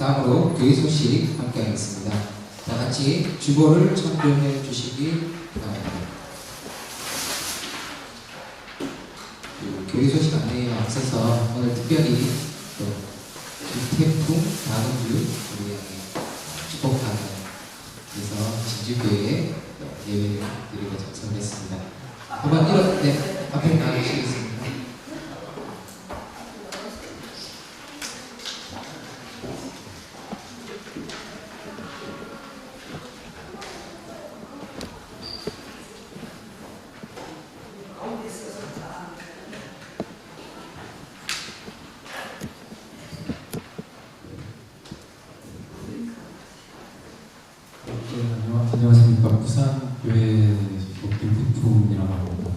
다음으로 교회 소식 함께 하겠습니다. 다 같이 주보를 참조해 주시기 바랍니다. 교회 소식 안내에 앞서서 오늘 특별히 또 김태풍 다음주 우리에게 축복하는 그래서 진주교회에 예배를 드리고 작성했습니다. 한번 앞에 나가주시겠습니다. 안녕하십니까. 부산교회 소속 김태풍이라고 합니다.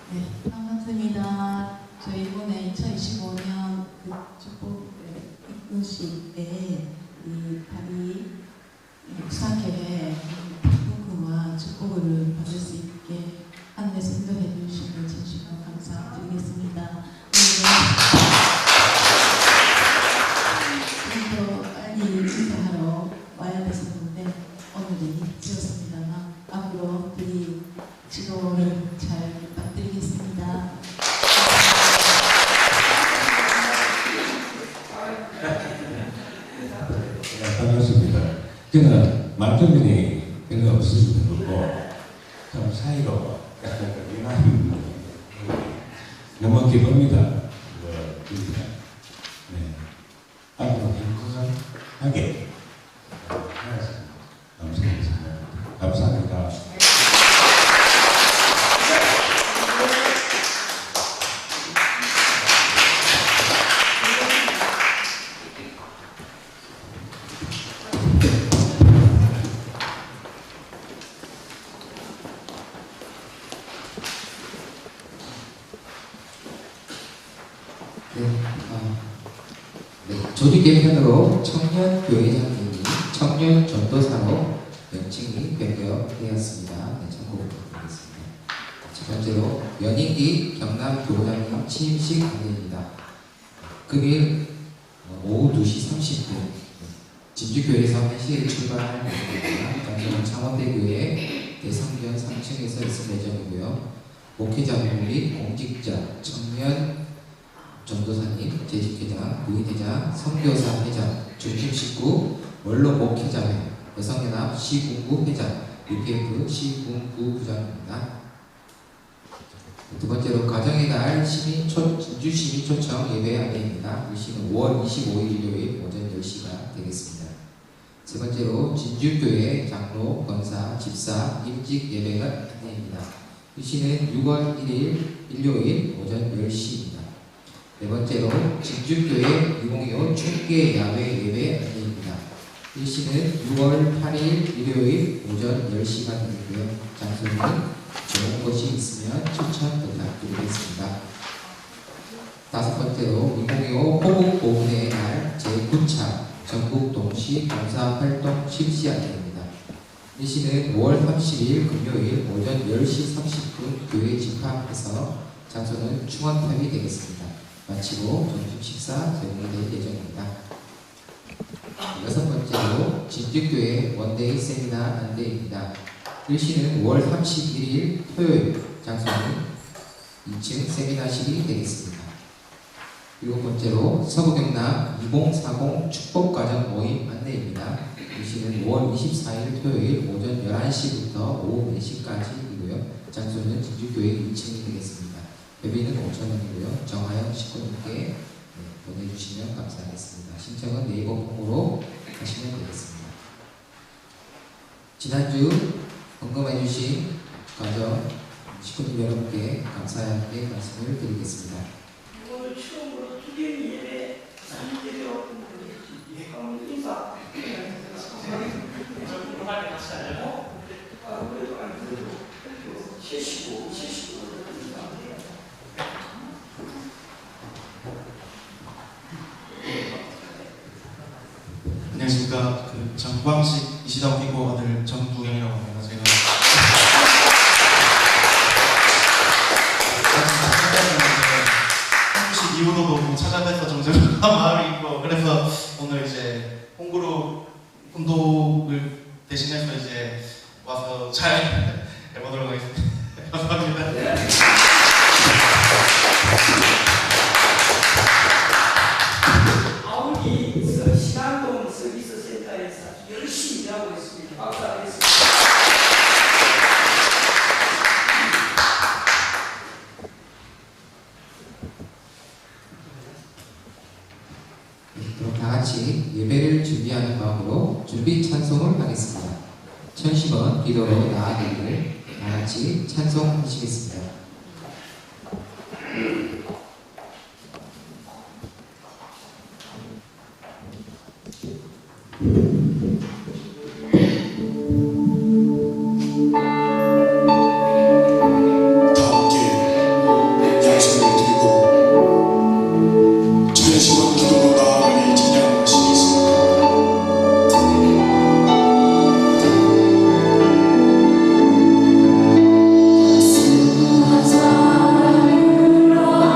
네, 반갑습니다. 저희 이번에 2025년 그 축복 이끈식에 이 다리 부산교회 부흥과 축복을 받을 수 있게 하늘에서 인도해 주시는 진심으로 감사드리겠습니다. 오늘도 빨리 인사하러 와야 됐었는데 오늘은 늦었습니다만 앞으로 우리 지도를 잘 부탁드리겠습니다. 반갑습니다. 저는 만점이 별로 없으신 분이고 좀 사이로 약간 유난 너무 기쁩니다. 네, 앞으로 행복하게 감사합니다. 조직 개편으로 청년교회장님이 청년 전도사로 명칭이 변경되었습니다. 참고드리겠습니다. 첫 번째로 연인기 경남교장님 취임식 안내입니다. 금일 오후 2시 30분 진주교회에서 1시에 출발할 예정입니다. 장소는 창원대교회 대성전 3층에서 있을 예정이고요. 목회자분 및 공직자, 청년 전도사님, 재직회장, 부인회장, 선교사 회장, 중심 식구, 원로 목회자회, 여성연합 시군구 회장, UPF 시군구 부장입니다. 두 번째로 가정의 날 진주 시민 초청 예배 안내입니다. 일시는 5월 25일 일요일 오전 10시가 되겠습니다. 세 번째로 진주교회 장로, 권사, 집사, 임직 예배가 안내입니다. 일시는 6월 1일 일요일 오전 10시입니다. 네 번째로 진주교회 2025 축계 야외 예배 안내입니다. 일시는 6월 8일 일요일 오전 10시가 되고요. 장소는 좋은 곳이 있으면 추천 부탁드리겠습니다. 다섯 번째로 2025 호국 보훈의 날 제9차 전국 동시 봉사활동 실시 안내입니다. 일시는 5월 30일 금요일 오전 10시 30분 교회 집합해서 장소는 충원탑이 되겠습니다. 마치고 점심 식사 제공이 될 예정입니다. 여섯 번째로 진주교회 원데이 세미나 안내입니다. 일시는 5월 31일 토요일, 장소는 2층 세미나실이 되겠습니다. 일곱 번째로 서부경남 2040 축복과정 모임 안내입니다. 일시는 5월 24일 토요일 오전 11시부터 오후 4시까지이고요. 장소는 진주교회 2층이 되겠습니다. 예비는 5,000원이고요. 정하영 식구님께 보내주시면 감사하겠습니다. 신청은 네이버 콩으로 하시면 되겠습니다. 지난주 언급해주신 가정 식구님 여러분께 감사하게 말씀을 드리겠습니다. 오늘 처음으로 기념 예배 드려 인사 그래도 안 그래도 75 안녕하십니까. 정광식 이시다고 끼고 아들 정두경이라고 합니다. 제가 홍구식 이후로 너무 찾아뵈서 좀 죄송한 마음이 있고 그래서 오늘 이제 홍그룹 운동을 대신해서 이제 와서 잘 해보도록 하겠습니다. 감사합니다. 아우리 신안동 서비스 센터에서 열심히 일하고 있습니다. 박수 하겠습니다. 그럼 다 같이 예배를 준비하는 마음으로 준비 찬송을 하겠습니다. 1010원 기도로 나아가기를 다 같이 찬송하시겠습니다. 주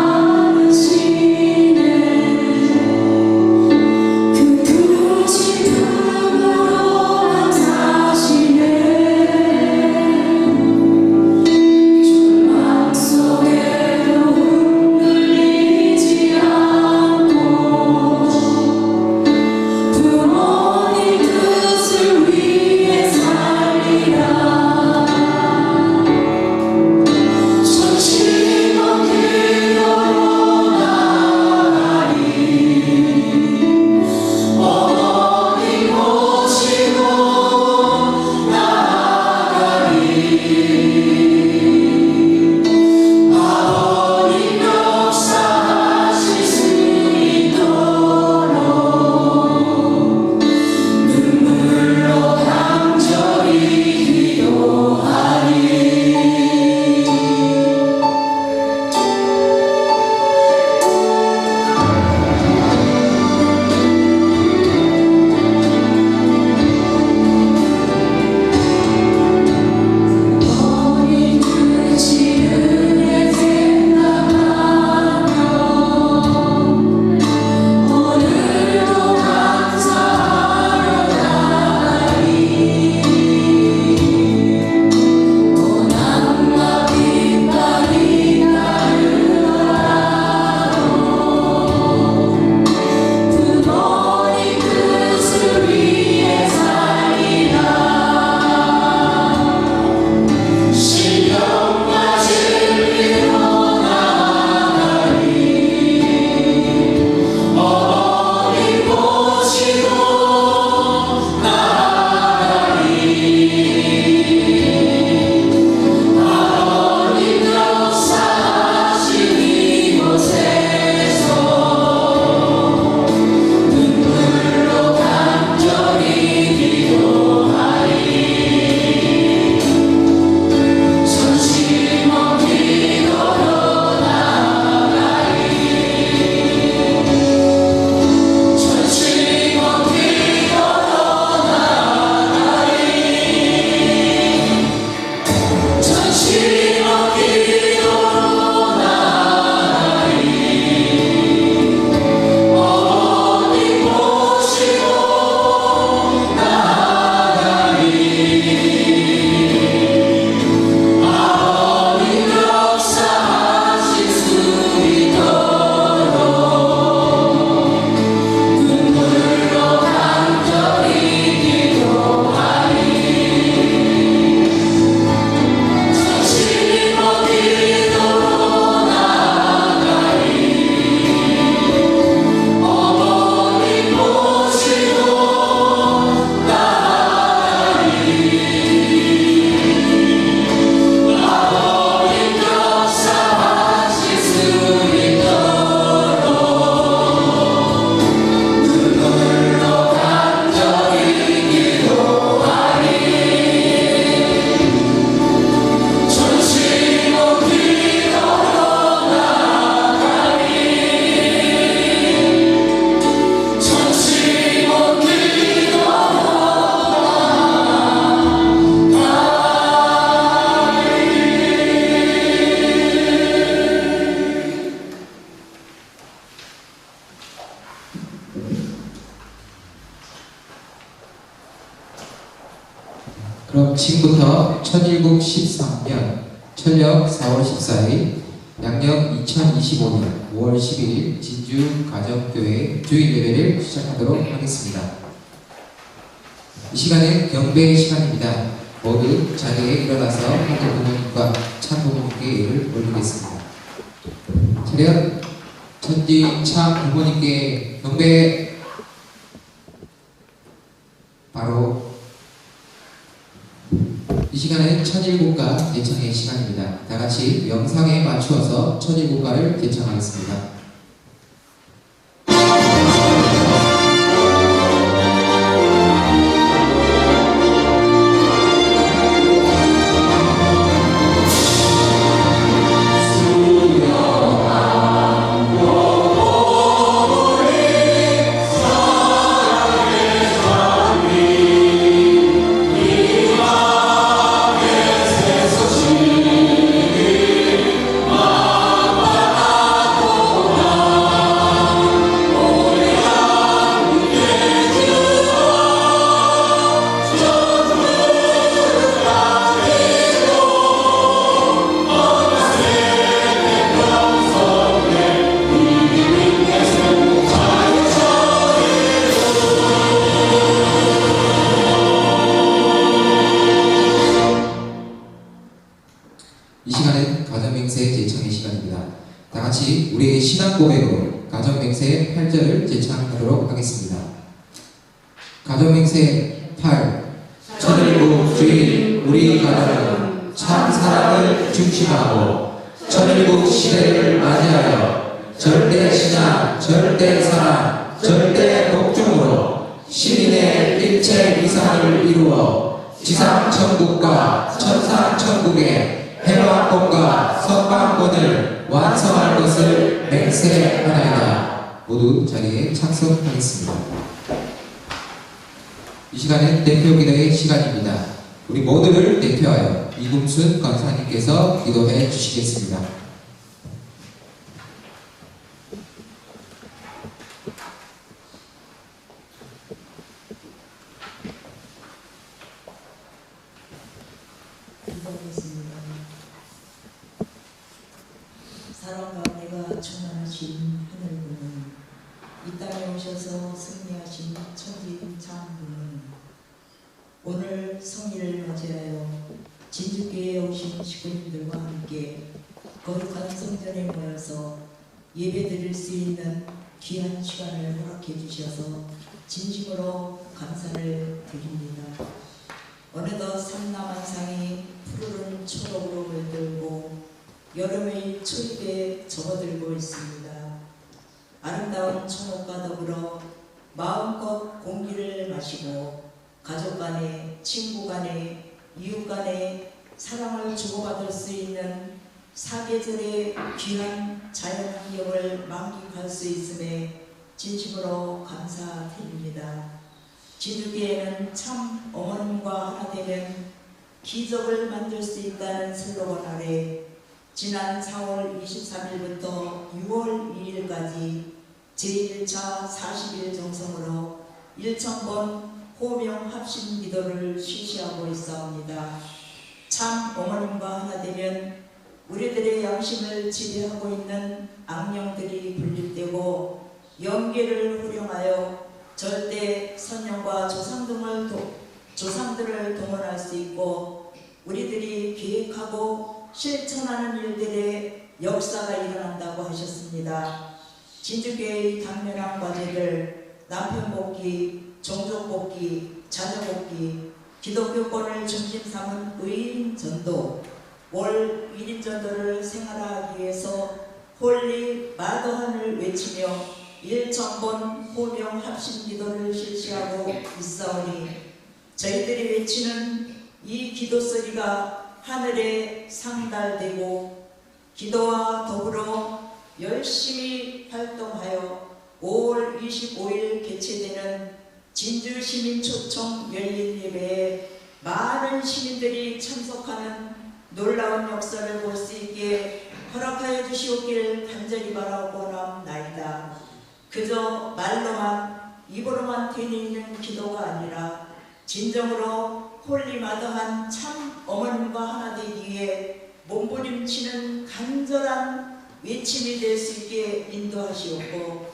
명칭부터 천일국 13년, 천력 4월 14일, 양력 2025년 5월 11일 진주 가정교회 주일 예배를 시작하도록 하겠습니다. 이 시간은 경배 시간입니다. 모두 자리에 일어나서 하늘 부모님과 참 부모님께 예를 올리겠습니다. 차렷. 천지 참 부모님께 경배. 바로 이 시간은 천일국가 예창의 시간입니다. 다같이 영상에 맞추어서 천일국가를 예창하겠습니다. 이 시간은 가정맹세 제창의 시간입니다. 다같이 우리의 신앙 고백으로 가정맹세 8절을 제창하도록 하겠습니다. 가정맹세 8. 천일국 주일 우리 가정은 참 사랑을 중심하고 천일국 시대를 맞이하여 절대 신앙, 절대 사랑, 절대 복종으로 시민의 일체 이상을 이루어 지상천국과 천상천국의 해방권과 선방권을 완성할 것을 맹세하나이다. 모두 자리에 착석하겠습니다. 이 시간은 대표기도의 시간입니다. 우리 모두를 대표하여 이금순 권사님께서 기도해 주시겠습니다. 기도하겠습니다. 사랑과 은혜가 충만하신 하늘부모님, 이 땅에 오셔서 승리하신 천지 창부모님, 오늘 성일을 맞이하여 진주교회에 오신 식구님들과 함께 거룩한 성전에 모여서 예배드릴 수 있는 귀한 시간을 허락해 주셔서 진심으로 감사를 드립니다. 어느덧 삼남한상이 푸르른 초록으로 물들고 여름의 초입에 접어들고 있습니다. 아름다운 초목과 더불어 마음껏 공기를 마시고 가족 간에, 친구 간에, 이웃 간에 사랑을 주고받을 수 있는 사계절의 귀한 자연 환경을 만끽할 수 있음에 진심으로 감사드립니다. 진주교회는 참 어머님과 하나 되면 기적을 만들 수 있다는 슬로건 아래 지난 4월 23일부터 6월 2일까지 제1차 40일 정성으로 1000번 호명 합심 기도를 실시하고 있사옵니다. 참 어머님과 하나 되면 우리들의 양심을 지배하고 있는 악령들이 분립되고 영계를 호령하여 절대 선령과 조상들을 동원할 수 있고 우리들이 계획하고 실천하는 일들의 역사가 일어난다고 하셨습니다. 진주교회의 당면한 과제들, 남편 복귀, 종족 복귀, 자녀 복귀, 기독교권을 중심 삼은 의인 전도, 월 1인 전도를 생활하기 위해서 홀리 마더한을 외치며 1000번 호명 합심 기도를 실시하고 있사오니 저희들이 외치는 이 기도 소리가 하늘에 상달되고 기도와 더불어 열심히 활동하여 5월 25일 개최되는 진주시민초청 열린 예배에 많은 시민들이 참석하는 놀라운 역사를 볼 수 있게 허락하여 주시옵기를 간절히 바라옵나이다. 그저 말로만 입으로만 되뇌이는 기도가 아니라 진정으로 홀리마더한 참 어머님과 하나 되기 위해 몸부림치는 간절한 외침이 될 수 있게 인도하시옵고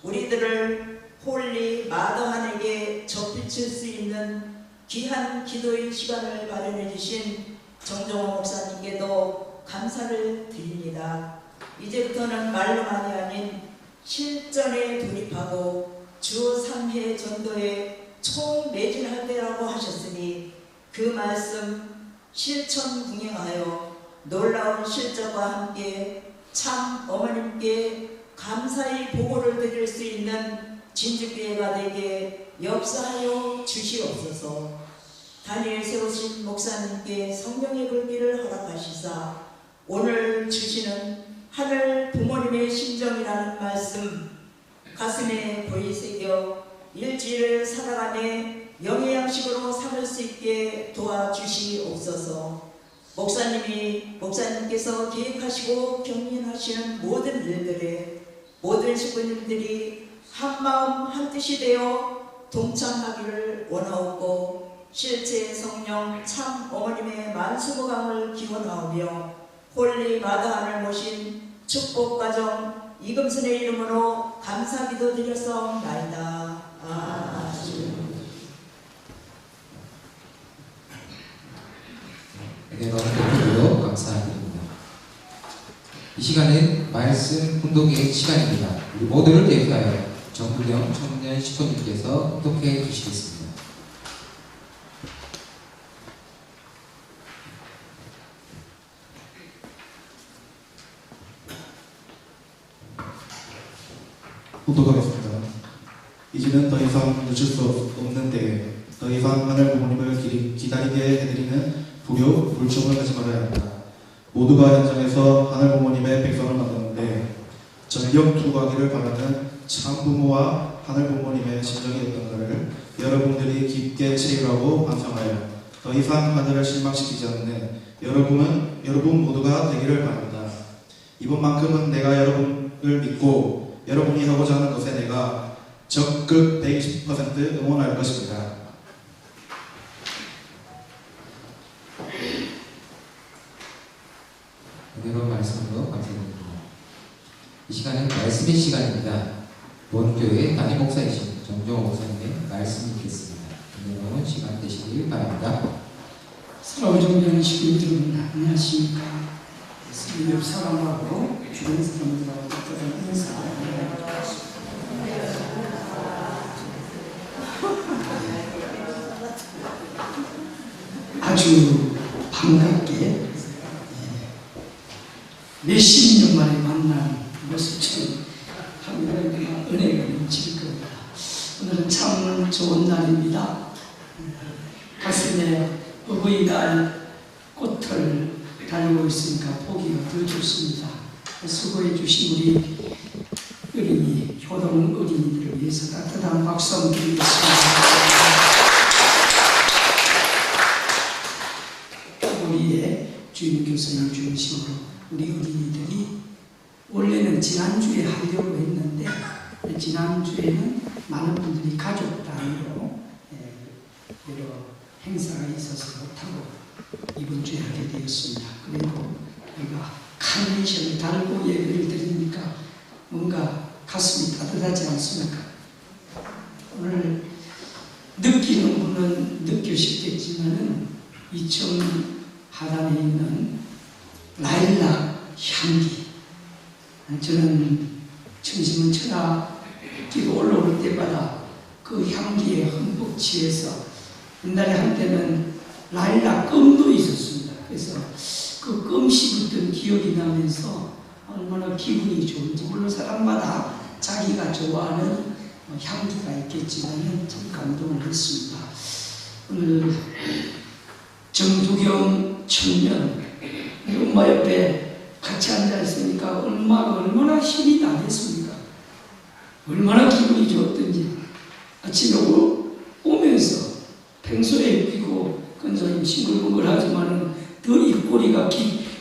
우리들을 홀리마더한에게 접비칠 수 있는 귀한 기도의 시간을 마련해 주신 정종호 목사님께도 감사를 드립니다. 이제부터는 말로만이 아닌 실전에 돌입하고 주 3회 전도에 총매진할 때라고 하셨으니 그 말씀 실천 궁행하여 놀라운 실적과 함께 참 어머님께 감사의 보고를 드릴 수 있는 진주교회가 되게 역사하여 주시옵소서. 다니엘 세우신 목사님께 성령의 불길을 허락하시사 오늘 주시는 하늘 부모님의 심정이라는 말씀 가슴에 고이 새겨 일주일을 살아가며 영예양식으로 삼을 수 있게 도와주시옵소서. 목사님께서 계획하시고 경륜하시는 모든 일들에 모든 식구님들이 한마음 한뜻이 되어 동참하기를 원하옵고 실제 성령 참 어머님의 만수무강을 기원하오며 홀리 마다한을 모신 축복가정 이금순의 이름으로 감사기도 드렸사옵나이다. 아멘. 대표로 감사드립니다. 이 시간은 말씀 훈독의 시간입니다. 우리 모두를 대표하여 정부경 청년 식구님께서 훈독해 주시겠습니다. 훈독하겠습니다. 이제는 더 이상 늦출 수 없는 때에 더 이상 하늘 부모님을 기다리게 해드리는 불효, 불충을 하지 말아야 합니다. 모두가 현장에서 하늘 부모님의 백성을 만드는데 전력 투구하기를 바라는 참 부모와 하늘 부모님의 심정이 어떤가를 여러분들이 깊게 체휼하고 반성하여 더 이상 하늘을 실망시키지 않는 여러분 모두가 되기를 바랍니다. 이번만큼은 내가 여러분을 믿고 여러분이 하고자 하는 것에 내가 적극 120% 응원할 것입니다. 은혜로운 말씀으로 감사드립니다. 이 시간은 말씀의 시간입니다. 본교회 담임 목사이신 정종호 목사님의 말씀이 있겠습니다. 은혜로운 시간 되시길 바랍니다. 사랑을 존경하는 식구들 안녕하십니까. 옆 사람하고 주변 사람들하고 따뜻한 인사합니다. 아주 반갑게 몇십 년 만에 만난 모습처럼 하면 은혜가 넘칠 겁니다. 오늘은 참 좋은 날입니다. 가슴에 어버이날 꽃을 달고 있으니까 보기가 더 좋습니다. 수고해 주신 우리 어린이, 효동 어린이들을 위해서 따뜻한 박수 한번 드리겠습니다. 우리의 주임 교수님 중심으로 우리 어린이들이 원래는 지난주에 하려고 했는데 지난주에는 많은 분들이 가족 단위로 여러 행사가 있어서 못하고 이번 주에 하게 되었습니다. 그리고 우리가 카네이션을 달고 예배를 드리니까 뭔가 가슴이 따뜻하지 않습니까? 오늘 느끼는 분은 느끼시겠지만은 이천 하단에 있는 라일락 향기, 저는 청심은 천하 끼고 올라올 때마다 그 향기에 흠뻑 취해서 옛날에 한때는 라일락 껌도 있었습니다. 그래서 그 껌 씹었던 기억이 나면서 얼마나 기분이 좋은지, 물론 사람마다 자기가 좋아하는 향기가 있겠지만 참 감동을 했습니다. 오늘 정두경 청년 엄마 옆에 같이 앉아 있으니까 엄마가 얼마나 힘이 나겠습니까? 얼마나 기분이 좋았던지. 아침에 오면서 평소에 웃기고 근사님 싱글벙글 하지만은 더 입꼬리가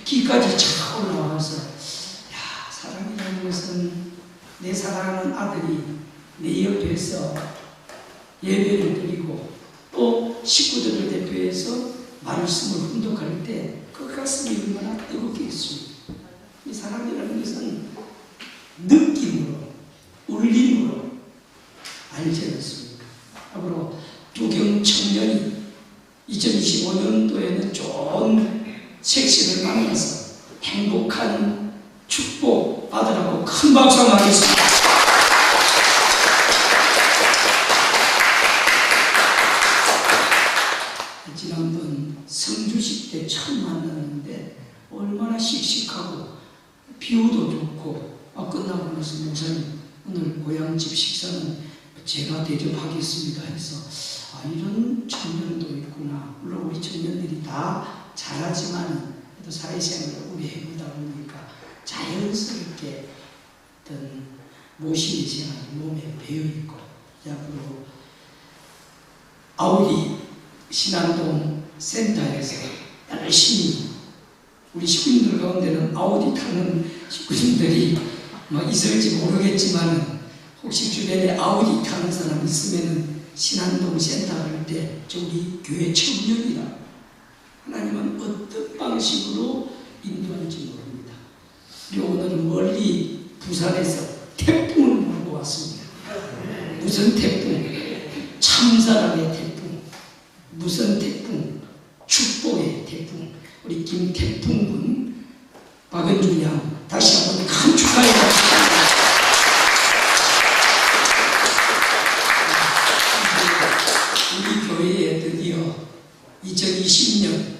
귀까지 쫙 올라와서, 야, 사랑이라는 것은 내 사랑하는 아들이 내 옆에서 예배를 드리고 또 식구들을 대표해서 말씀을 훈독할 때 그 가슴이 얼마나 뜨겁겠습니까? 이 사랑이라는 것은 느낌으로, 울림으로 알지 않습니까? 앞으로 두경 청년이 2025년도에는 좋은 색신을 만나서 행복한 축복 받으라고 큰 박수 한번 하겠습니다. 지난번 성주식 때 처음 만났는데 얼마나 씩씩하고 비유도 좋고 끝나고 나서 목사님 오늘 고향집 식사는 제가 대접하겠습니다 해서 이런 청년도 있구나. 물론 우리 청년들이 다 잘하지만 또 사회생활을 오래 해보다 보니까 자연스럽게 어떤 모시의 생활이 몸에 배어있고 앞으로 아우디 신안동 센터에서 열심히 우리 식구님들 가운데는 아우디 타는 식구님들이 있을지 모르겠지만 혹시 주변에 아우디 타는 사람 있으면 신안동 센터 할 때 우리 교회 청년이다. 하나님은 어떤 방식으로 인도할지 모릅니다. 그리고 오늘은 멀리 부산에서 태풍을 몰고 왔습니다. 무슨 태풍? 참사랑의 태풍. 무슨 태풍? 축복의 태풍. 우리 김태풍군 박은주 양 다시 한번 큰 축하해 주십시오. 우리 교회에 드디어 2020년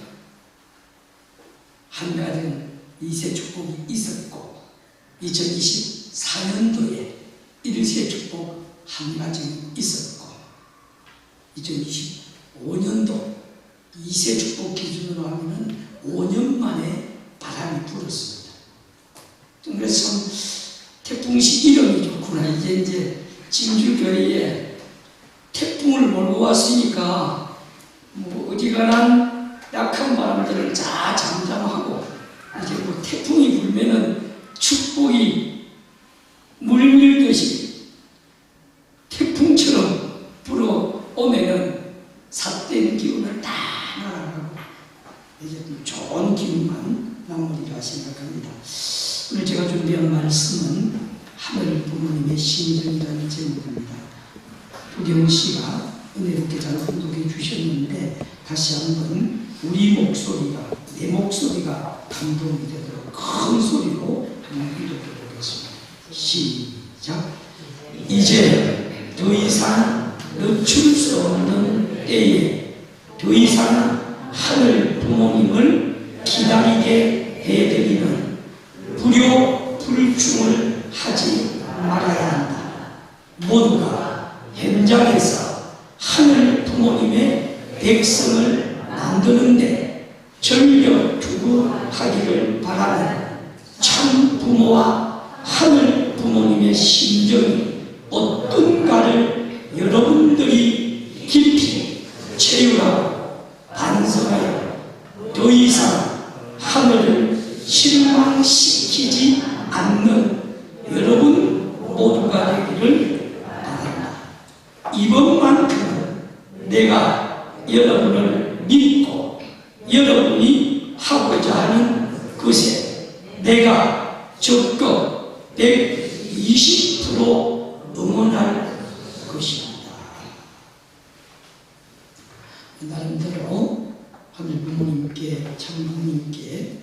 한가정 2세 축복이 있었고 2024년도에 1세 축복 한가정이 있었고 2025년도 2세 축복 기준으로 하면 5년 만에 바람이 불었습니다. 그래서 태풍시 이름이 좋구나. 이제 진주교회에 태풍을 몰고 왔으니까 어지간한 약한 바람들을 다 잠잠하고 이제 태풍이 불면은 축복이 물밀듯이 태풍처럼 불어오면은 삿된 기운을 다 날아가고 이제 좋은 기운만 마무리라 생각합니다. 오늘 제가 준비한 말씀은 하늘 부모님의 심정이라는 제목입니다. 부경 씨가 은혜롭게 잘 훈독해 주셨는데 다시 한번 우리 목소리가 내 목소리가 감동이 되도록 큰 소리로 한번 훈독해 보겠습니다. 시작. 이제 더 이상 늦출 수 없는 때에 더 이상 하늘 부모님을 기다리게 해드리는 불효 불충을 하지 말아야 한다. 모두가 현장에서 하늘 부모님의 백성을 만드는데 전력 투구하기를 바라는 참 부모와 하늘 부모님의 심정이 어떤가를 여러분들이 깊이 체유하고 반성하여 더 이상 하늘을 실망시키지 않는 여러분 모두가 되기를 바랍니다. 이번만큼은 내가 여러분을 믿고 여러분이 하고자 하는 것에 내가 적극 120% 응원할 것입니다. 나름대로 하늘 부모님께 참 부모님께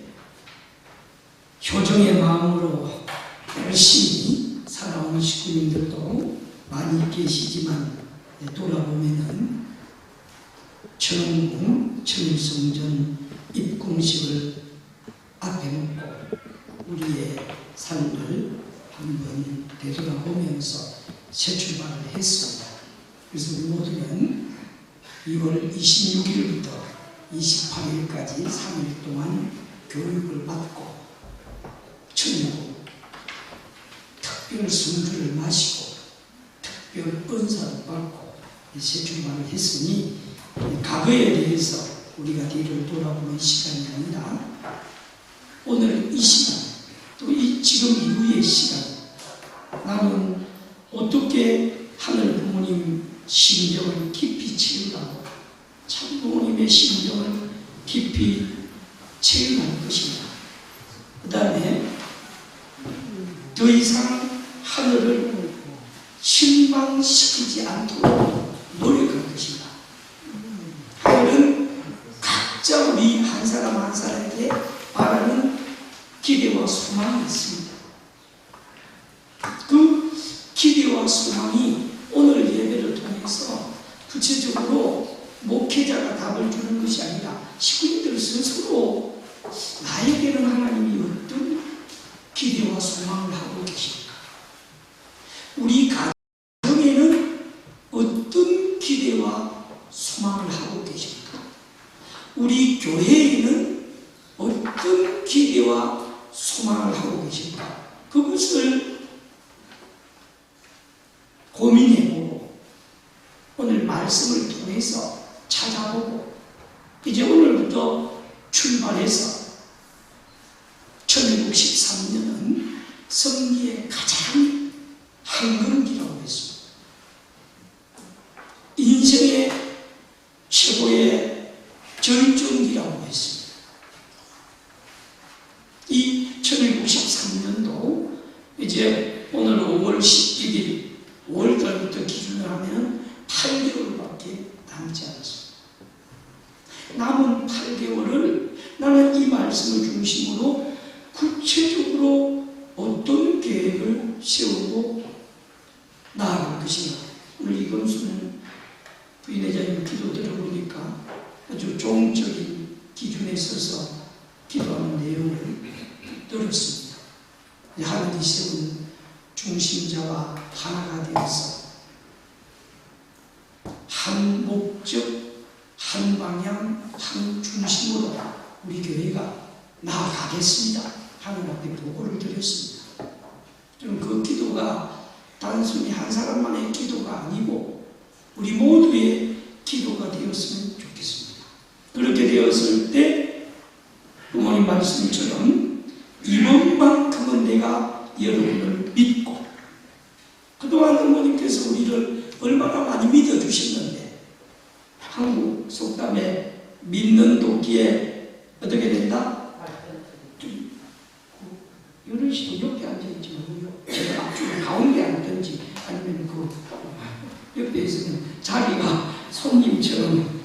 효정의 마음으로 열심히 살아온 식구님들도 많이 계시지만 돌아보면은 천궁 천일성전 입궁식을 앞에 놓고 우리의 삶을 한번 되돌아보면서 새 출발을 했습니다. 그래서 우리 모두는 2월 26일부터 28일까지 3일 동안 교육을 받고 천국 특별 성주를 마시고 특별 은사를 받고 새 출발을 했으니 과거에 대해서 우리가 뒤를 돌아보는 시간이 아니라 오늘 이 시간 또 지금 이후의 시간 나는 어떻게 하늘 부모님 심정을 깊이 채우라고 심정을 깊이 체험할 것입니다. 그 다음에 더 이상 하늘을 실망시키지 않도록 노력할 것입니다. 하늘은 각자 우리 한 사람 한 사람에게 바라는 기대와 소망이 있습니다. 그 기대와 소망이 오늘 예배를 통해서 구체적으로 목회자가 답을 주는 것이 아니라 식구인들 스스로 나에게는 하나님이 어떤 기대와 소망을 하고 계십니까? 우리 가정에는 어떤 기대와 소망을 하고 계십니까? 우리 교회에는 어떤 기대와 소망을 하고 계십니까? 그것을 고민해보고 오늘 말씀을 통해서 찾아보고 이제 오늘부터 출발해서 1063년은 성리의 가장 한금기라고 했습니다. 인생의 최고의 절정기라고 했습니다. 이 1063년도 이제 오늘 5월 11일 5월달부터 기준으로 하면 8개월밖에 남지 않았습니다. 남은 8개월을 나는 이 말씀을 중심으로 구체적으로 어떤 계획을 세우고 나아갈 것인가. 오늘 이건수는 부인회장님 기도 들어보니까 아주 종적인 기준에 서서 기도하는 내용을 들었습니다. 하나님이 세운 중심자와 하나가 되어서 한 목적, 한 방향, 한 중심으로 우리 교회가 나아가겠습니다 하는 앞에 보고를 드렸습니다. 좀 그 기도가 단순히 한 사람만의 기도가 아니고 우리 모두의 기도가 되었으면 좋겠습니다. 그렇게 되었을 때 부모님 말씀처럼 이번만큼은 내가 여러분을 믿고 그동안 어머님께서 우리를 얼마나 많이 믿어주셨는데 한국 속담에 믿는 도끼에 어떻게 된다? 좀 이런 식으로 옆에 앉아있지 말고요. 제가 앞쪽에 가운데 앉든지 아니면 그 옆에 있으면 자리가 손님처럼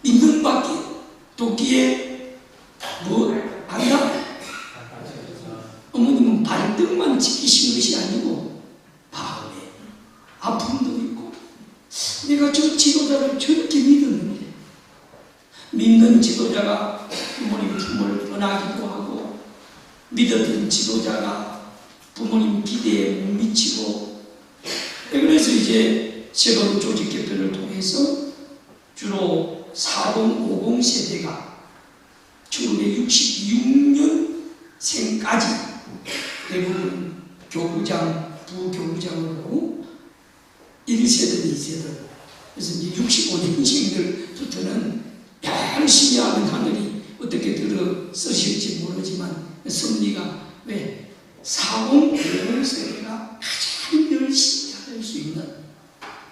믿는 밖에 도끼에 뭐 안다? 어머님은 발등만 지키신 것이 아니고 마음에 아픔도 있고 내가 저 지도자를 저렇게 믿었는데 믿는 지도자가 부모님 품을 떠나기도 하고 믿었던 지도자가 부모님 기대에 못 미치고 그래서 이제 새로운 조직 개편을 통해서 주로 40, 50 세대가 1966년생까지 대부분 교부장, 부교부장으로 1세대, 2세대 그래서 이제 65년생들부터는 열심히 하는 하늘이 어떻게 들어 쓰실지 모르지만 성리가 왜 40, 50 세대가 가장 열심히 할 수 있는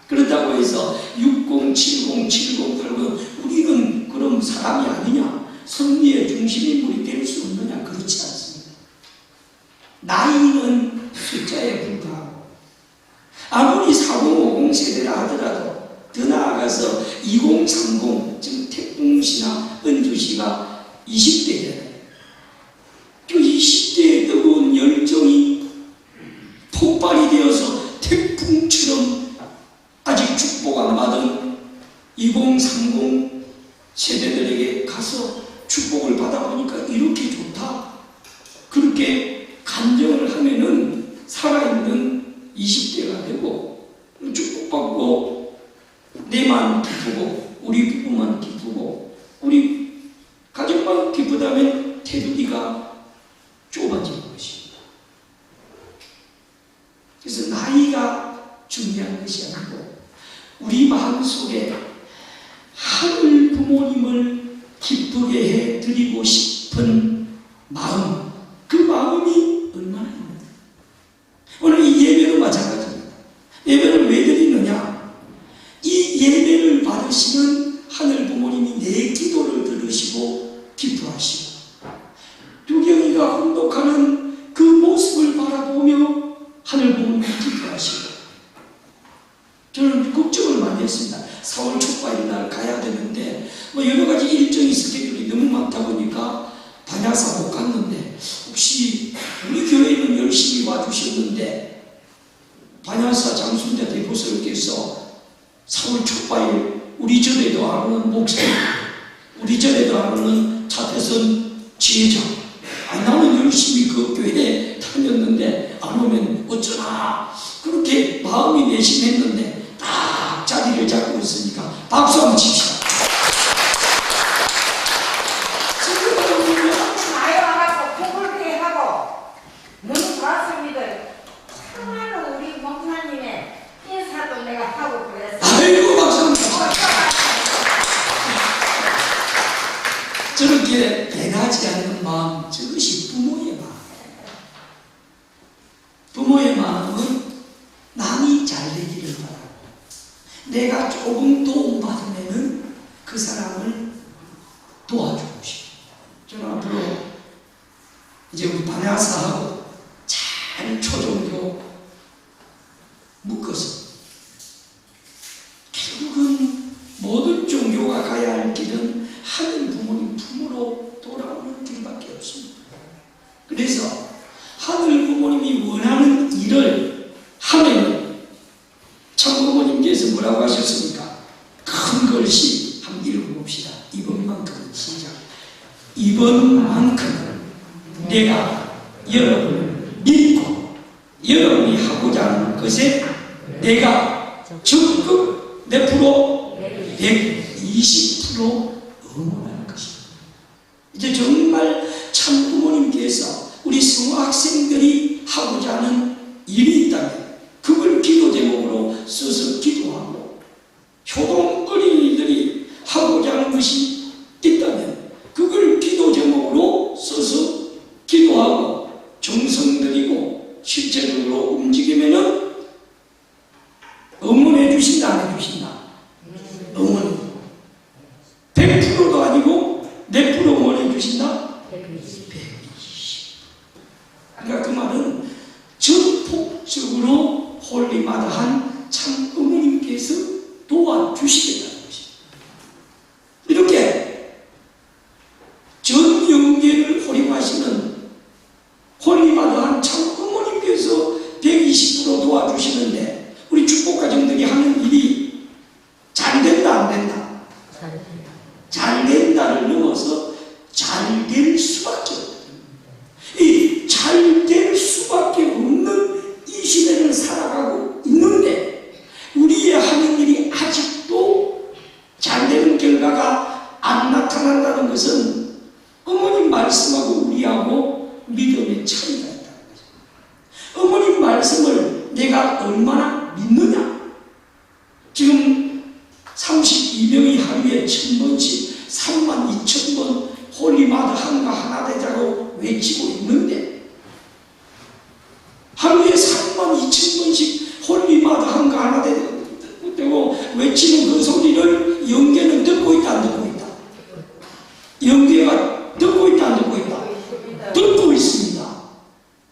그렇다고 해서 60, 70, 70, 80 우리는 그럼 사람이 아니냐 성리의 중심인물이 될 수 없느냐 그렇지 않습니다. 나이는 숫자에 불과하고 아무리 40, 50 세대라 하더라도 더 나아가서 20, 30 지금 태풍씨나 은주씨가 20대잖아요. 그 20대의 뜨거운 열정이 폭발이 되어서 태풍처럼 아직 축복 안 받은 20, 30 세대들에게 가서 축복을 받아보니까 이렇게 좋다. 그렇게 간증을 하면은 살아있는 20대가 되고 축복받고 내만 기쁘고 우리 부부만 기쁘고 우리 가족만 기쁘다면 테두리가 좁아지는 것입니다. 그래서 나이가 중요한 것이 아니고 우리 마음속에 하늘 부모님을 기쁘게 해드리고 싶은 마음 그 마음이 얼마나 있는가. 오늘 이 예배도 마찬가지입니다. 예배를 왜 드리느냐? 이 예배 반야사 못 갔는데 혹시 우리 교회는 열심히 와주셨는데 반야사 장순대 대보설께서 4월 초과일 우리 절에도 안 오는 목사님, 우리 절에도 안 오는 차태선 지혜자, 아니 나는 열심히 그 교회에 다녔는데 안 오면 어쩌나 그렇게 마음이 내심했는데 딱 자리를 잡고 있으니까 박수 한번 칩시다. 나이 와갖고 부글게 하고 너무 좋았습니다. 참말로 우리 목사님의 인사도 내가 하고 그랬어. 아이고 박수 한번 칩시다. 저렇게 변하지 않는 마음, 저것이 부모의 마음. 부모의 마음은 남이 잘 되기를 바라고 내가 조금 도움받으면은 그 사람을 도와주고 싶어. 저는 앞으로 이제 우리 반야사하고 잘 초종교 묶어서 결국은 모든 종교가 가야 할 길은 하늘 부모님 품으로 돌아오는 길밖에 없습니다. 그래서 하늘 부모님이 원하는 일을 하면 참부모님께서 뭐라고 하셨습니까? 큰 글씨 한번 읽어봅시다. 이번만큼은 시작. 이번만큼은 내가 여러분을 믿고 여러분이 하고자 하는 것에 내가 적극 몇 프로? 120% 응원하는 것입니다. 이제 정말 참 부모님께서 우리 성학생들이 하고자 하는 일이 있다면 그걸 기도 제목으로 써서 기도하고 효동 어린이들이 하고자 하는 것이 있다면 그걸 기도 제목으로 써서 기도하고 정성 들이고 실제적으로 움직이면은 응원해 주신다 안 해주신다? 응원 100%도 아니고 몇 프로 응원해 주신다? 120. 그러니까 그 말은 전폭적으로 홀리마다한 참 어머님께서 도와주시겠다는 것입니다. 이렇게 전 영계를 호림하시는 홀리마다한 참 어머님께서 120% 도와주시는데 우리 축복가정들이 하는 일이 잘 된다 안 된다? 잘 된다를 넘어서 잘 될 수밖에 없다. 이 잘 될 수밖에 없는 이 시대를 살아가고 있는데 우리의 하는 일이 아직도 잘 되는 결과가 안 나타난다는 것은 어머님 말씀하고 우리하고 믿음의 차이가 있다는 거죠. 어머님 말씀을 내가 얼마나 믿느냐? 지금 32명이 하루에 1000번씩 32,000번 홀리마다 한가 하나 되자고 외치고 있는데 하루에 32,000번씩 홀리마다 한가 하나 되고 외치는 그 소리를 영계는 듣고 있다 안 듣고 있다? 영계가 듣고 있다 안 듣고 있다? 듣고 있습니다.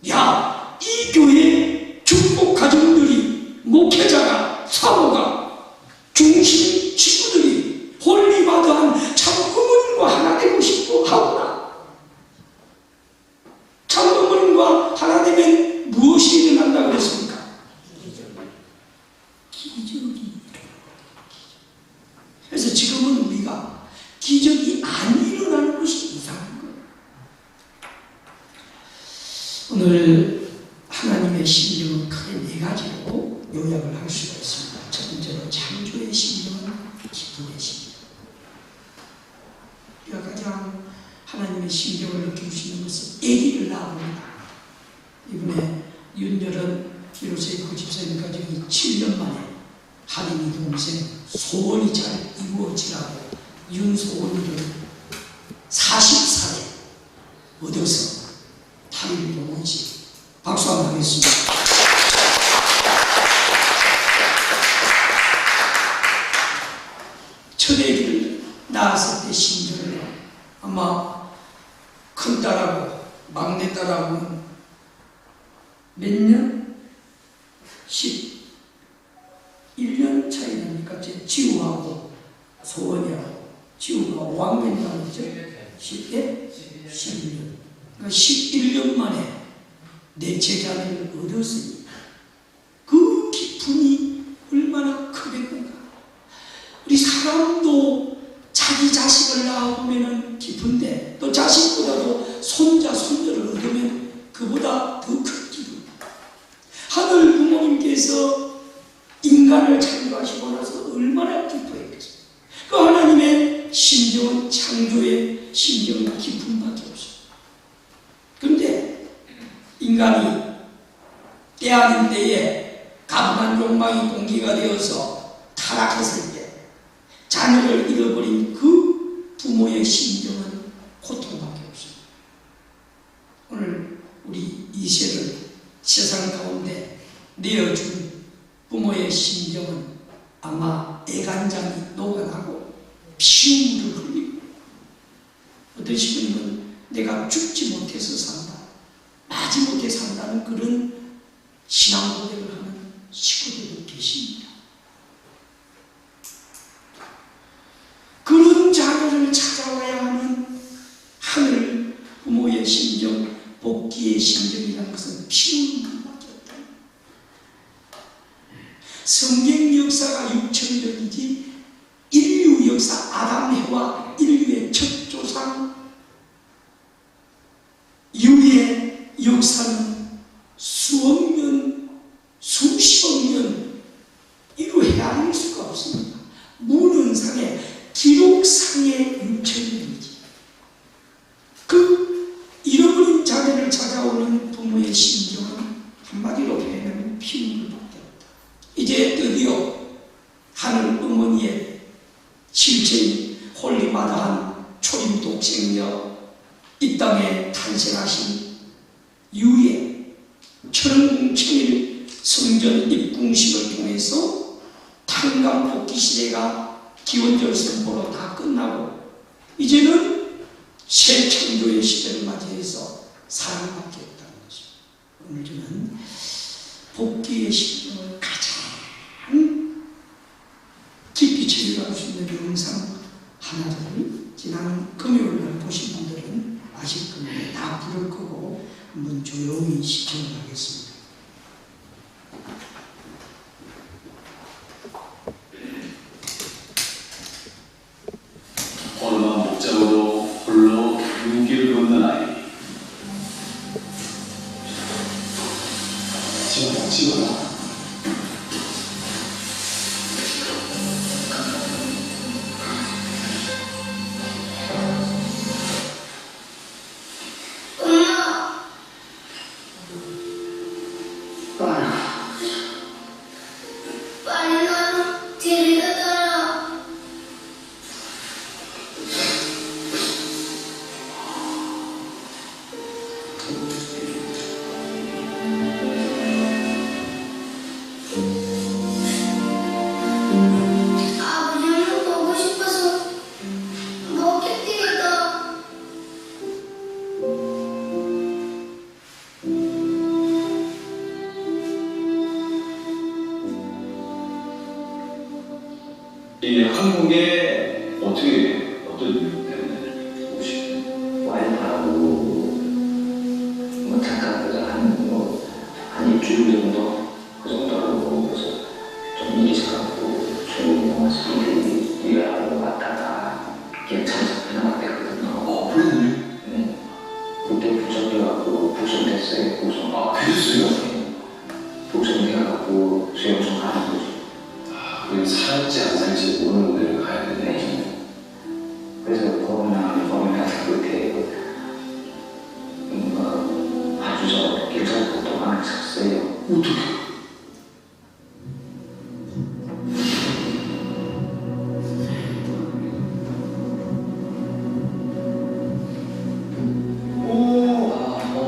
야, 이 교회 축복 가정들이 목회자가 사모가 중심 친구들이 홀리마다한 참 어머님과 하나 되고 싶어 하구나. 참 어머님과 하나 되면 무엇이 일어난다고 그랬습니까? 기적이. 그래서 지금은 우리가 기적이 안 일어나는 것이 이상한 거예요. 오늘 하나님의 심령은 크게 네 가지로 요약을 할 수가 있습니다. 첫 번째로 창조의 심령은 기쁨의 심령. 우리가 가장 하나님의 심령을 느껴주시는 것은 아기를 낳습니다. 이번에 윤열은 비로소 그 집사님까지 7년 만에 하나님 동생 소원이 잘 이루어지라고 윤소원이를 40살에 얻어서 타일 동원식 박수 한번 하겠습니다. 첫 아기를 낳았을 때 심정을 아마 큰딸하고 막내딸하고는 몇 년? 11년 차이 납니까? 제 지우하고 소원이하고 지우가 5학년 나왔죠? 10대? 11년. 그러니까 11년 만에 내 제자를 얻었으니 그 기쁨이 얼마나 크겠는가. 우리 사람도 자기 자식을 낳아보면 기쁜데 또 자식보다도 손자, 손녀를 얻으면 그보다 더 큰 기분. 하늘 부모님께서 인간을 창조하시고 나서 얼마나 기뻐했겠어요. 그 하나님의 심정은, 창조의 심정은 기쁨밖에 없어요. 그런데 인간이 때 아닌 때에 가분한 욕망이 동기가 되어서 타락했을 때 자녀를 잃어버린 그 부모의 심정은 고통밖에 없어요. 오늘 우리 이세를 세상 가운데 내어준 부모의 심정은 아마 애간장이 녹아나고 피눈물을 흘리고, 어떤 시부님은 내가 죽지 못해서 산다, 마지 못해 산다는 그런 신앙 고백을 하는 식구들도 계십니다. 그런 자녀를 찾아와야 하는 하늘 부모의 심정, 복귀의 심정이라는 것은 피눈물밖에 없다. 성경 역사가 6,000년이지 인류 역사, 아담, 해와 인류의 첫 조상 유의 역사는 수억 년, 수십억 년 이루 헤아릴 수가 없습니다. 문헌상의 기록상의 6,000년이지. 그 잃어버린 자녀를 찾아오는 부모의 심정은 한마디로 표현하면 피눈물밖에 없다. 이제 드디어 하늘 어머니의 실체인 홀리마다한 초림 독생녀 이 땅에 탄생하신 유의 천일 성전 입궁식을 통해서 탄감 복귀 시대가 기원절 선포로 다 끝나고 이제는 새 창조의 시대를 맞이해서 사랑밖에 없다는 것입니다. 오늘 저는 복귀의 심정을 가장 깊이 체류할 수 있는 영상 하나를 지난 금요일날 보신 분들은 아실 겁니다. 다 부를 거고 한번 조용히 시청을 하겠습니다. 홀로만 목자고도 홀로 윤기를 걷는 아이. 집어라. 빨리 나를 데려가라. 아버지를 보고 싶어서 못 견디겠다. 이 한국에 어떤 이유 때문에 오시나요? 와이프하고 뭐 잠깐 보자한 한 일주일 정도 그 정도로 그래서 좀 일이 있어갖고 조용히 나와서 일하러 왔다가 괜찮아서 그냥 왔거든요. 그러군요. 네. 그때 부정돼갖고 부정됐어요. 그랬어요? 네. 부정돼갖고 수영장 가는 거죠. 그럼 살지 안 살지 모르는 데를 가야 되네. 네. 그래서 보면서 그때 아주 저 경찰 동안에 섰어요. 어떻게?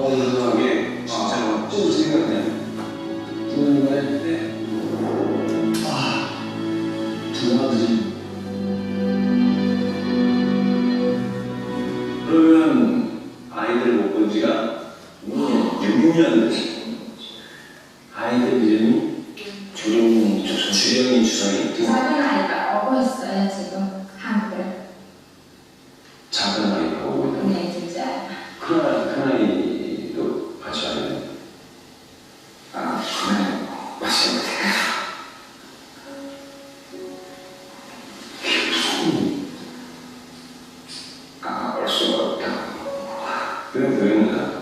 이상하게 진짜 또 생각나요. 부모님의 두 아들이. 그러면 아이들 못 본 지가 6년 됐어요. 아이들 이름이 주령이 주성이 작은 아이가 오고 있어요 지금 한국에. 작은 아이가 오고 있다. 네 진짜. 그런 교회입니다.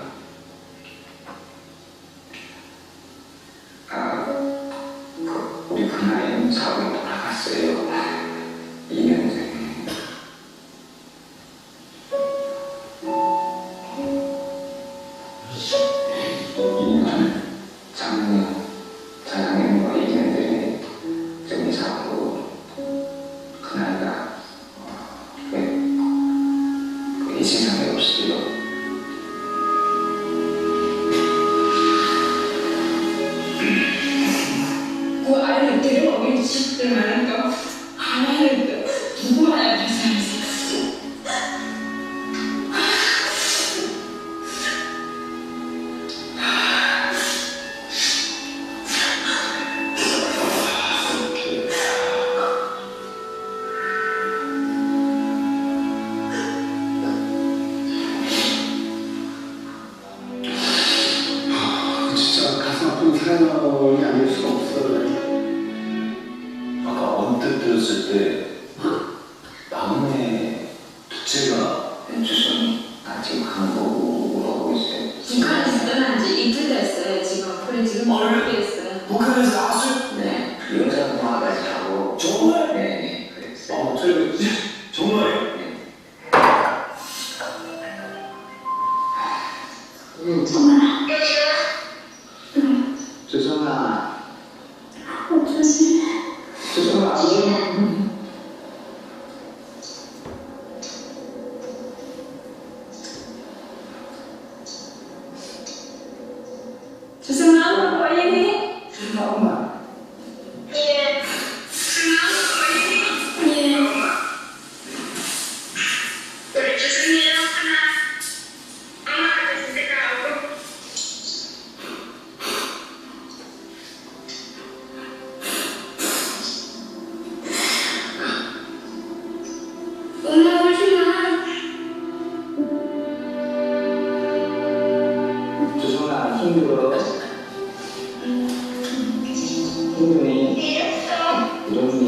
우리 분야에 사업이 돌아갔어요. 2년 전에. 자장님과 2년 전에 정리사하고 그날가 이 세상에 없어요. 그 아이를 데려오기 싶지만 또 하나를 두고 와야 될 사람이 있었어. 진짜 가슴 아픈 사연이 아닐 수가 없어요. 아까 언뜻 들었을 때 막내 둘째가 주선이 지금 한국으로 오고 있어요. 북한에서 떠난 지 이틀 됐어요. 지금 얼굴에 있어요. 북한에서 나왔어요? 네. 영상통화까지 하고. 정말? 네, 그랬어요. 정말요? 네. 주선아. 어쩌지? 주선아. 주승아, 뭐 얘기해? 엄마. 예. 예. 우리 주승이랑 하나 엄마가 됐을 때가 알고. 엄마 울지 마. 주선아 힘들어. 힘드니? 이러니?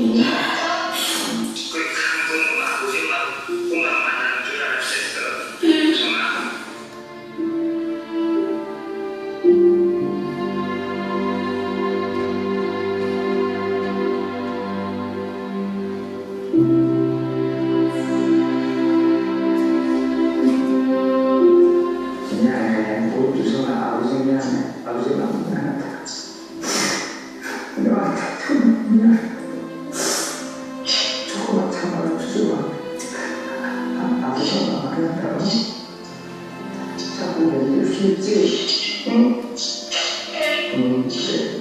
미안해. 우리 주선아 아버지 미안해. 아버지 너무 미안하다. 너한테 정말 미안해. 조금만 참아라 주선아. 아버지가 말이 한다고. 자꾸 내 일을 힘지. 응? 그래.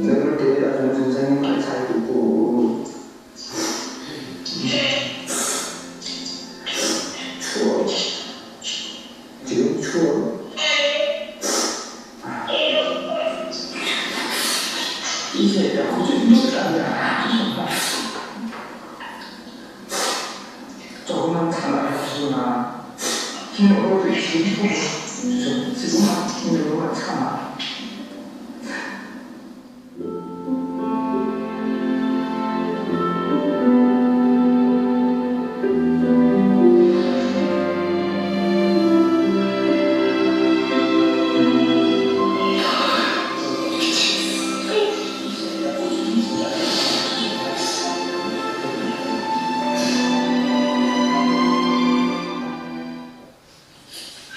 너를 데려다주는 선생님 말 잘 듣고. 추워. 지금 추워. 이제 내가 고집이 못하냐. 조금만 참아라 주선아. 힘으로도 힘들고 지금만 힘들고 참아.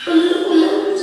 엄마 혼자.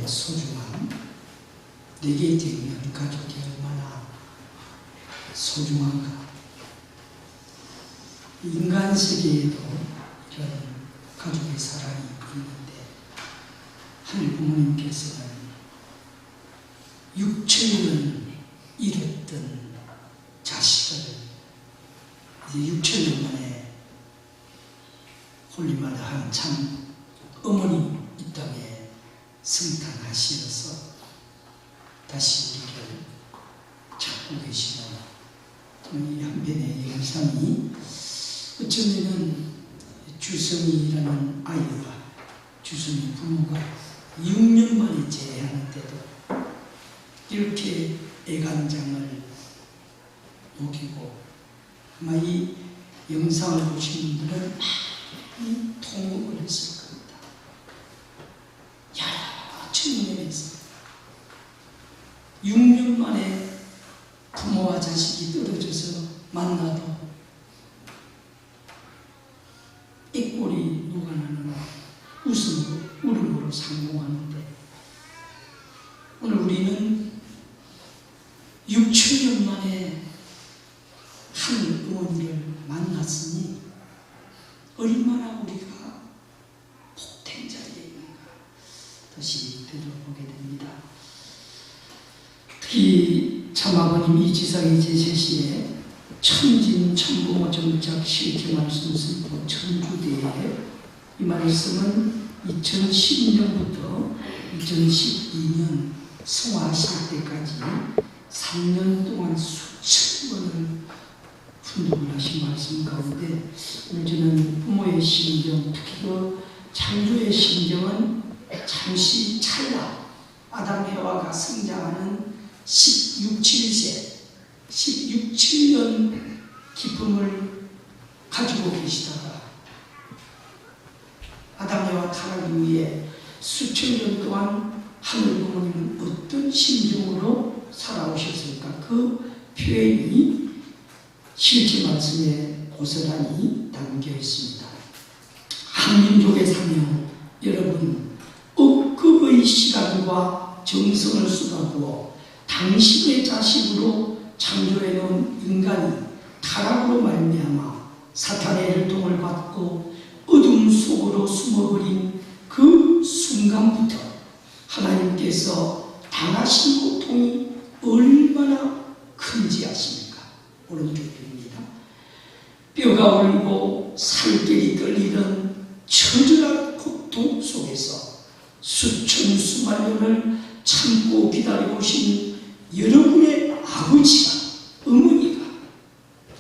소중한 내게 되면 가족이 얼마나 소중한가. 인간 세계에도 이런 가족의 사랑이 있는데 하늘 부모님께서는 6천년 잃었던 자식을 이제 6천년 만에 홀리마다한 참 어머니 이 땅에 성탄하시어서 다시 우리를 찾고 계시는 이 한편의 영상이 어쩌면 주성이라는 아이와 주성이 부모가 6년 만에 재회하는데도 이렇게 애간장을 녹이고 아마 이 영상을 보신 분들은 많이 통곡을 했을 겁니다. 여러 측면에서 6년 만에 부모와 자식이 떨어져서 만나도 입꼬리 녹아나는 웃음으로 울음으로 상봉하는데 오늘 우리는 6천년 만에 한 어머니를 만났으니 얼마나 우리가 복된 자리에 있는가 다시 되돌아보게 됩니다. 특히 참아버님 이지상의 제세시에 천진 천부모 정작 실제 말씀 슬퍼 천주대에 이 말씀은 2012년부터 2012년 성화하실 때까지 3년 동안 수천 번을 훈독을 하신 말씀 가운데 오늘 저는 부모의 심정, 특히 그 창조의 심정은 잠시 찰나 아담 해와가 성장하는 16, 7년 기쁨을 가지고 계시다가 아담 해와 타락 이후에 수천 년 동안 하늘 부모님은 어떤 심정으로 살아오셨을까? 그 표현이 실제 말씀에 고스란히 담겨 있습니다. 한민족의 사명, 여러분 억급의 시간과 정성을 쏟아부어 당신의 자식으로 창조해 놓은 인간이 타락으로 말미암아 사탄의 혈통을 받고 어둠 속으로 숨어버린 그 순간부터 하나님께서 당하신 고통이 얼마나 큰지 아십니까? 오른쪽입니다. 뼈가 울고 살결이 떨리던 처절한 고통 속에서 수천 수만 년을 참고 기다려오신 여러분의 아버지가, 어머니가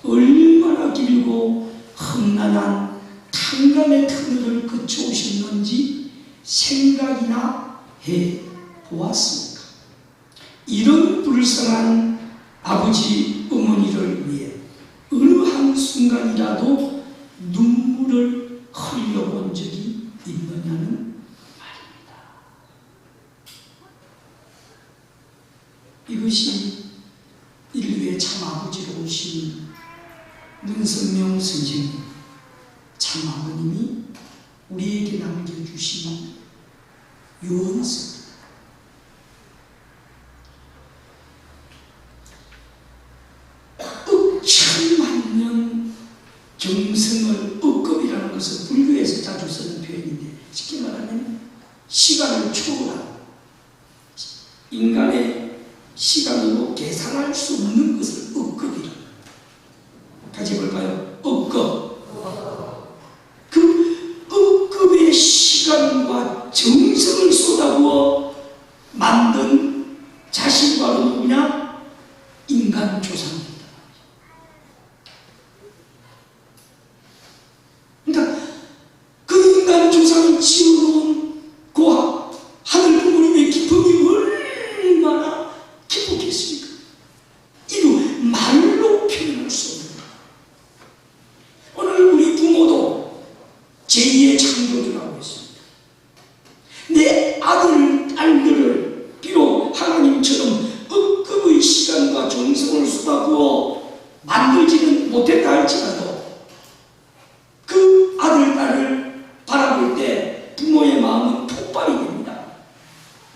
얼마나 길고 험난한 탄감의 터널을 거쳐오셨는지 생각이나 해보았습니까? 이런 불쌍한 아버지, 어머니를 위해 어느 한순간이라도 눈물을 흘려본 적이 있느냐는 말입니다. 이것이 인류의 참 아버지로 오신 문선명 선생님, 참 아버님이 우리에게 남겨주신 유언서입니다. 억천만 년 정성을 억겁이라는 것은 불교에서 자주 쓰는 표현인데 쉽게 말하면 시간을 초월한 인간의 시간으로 계산할 수 없는 것을 억겁이라. 같이 볼까요? 억겁. 그 억겁의 시간과 정성을 쏟아부어 만든 자신 바로 누구냐? 인간 조상입니다. 그러니까 그 인간 조상이 지어놓은 고학 하늘 부모님의 기쁨이 얼마나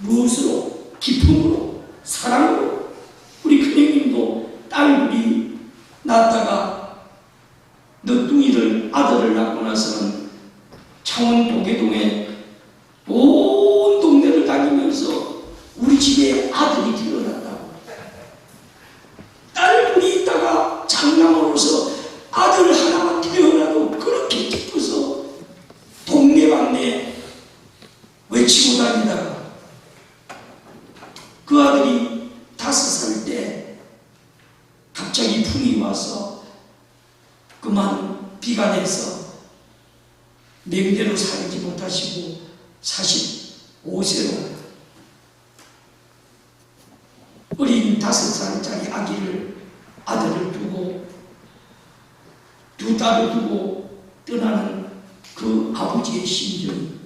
무엇으로? 기쁨으로, 사랑으로. 우리 큰형님도 딸들이 낳다가 너뚱이를 아들을 낳고 나서는 창원 도계동에 온 동네를 다니면서 우리 집에 아들이 태어났다고. 딸들이 있다가 장남으로서 아들 하나만 태어나도 그렇게 기뻐서 동네방네 외치고 다니다가 그 아들이 5살 때 갑자기 풍이 와서 그만 비가 내서 맹대로 살지 못하시고 45세로 어린 5살짜리 아들을 두고 두 딸을 두고 떠나는 그 아버지의 심정이,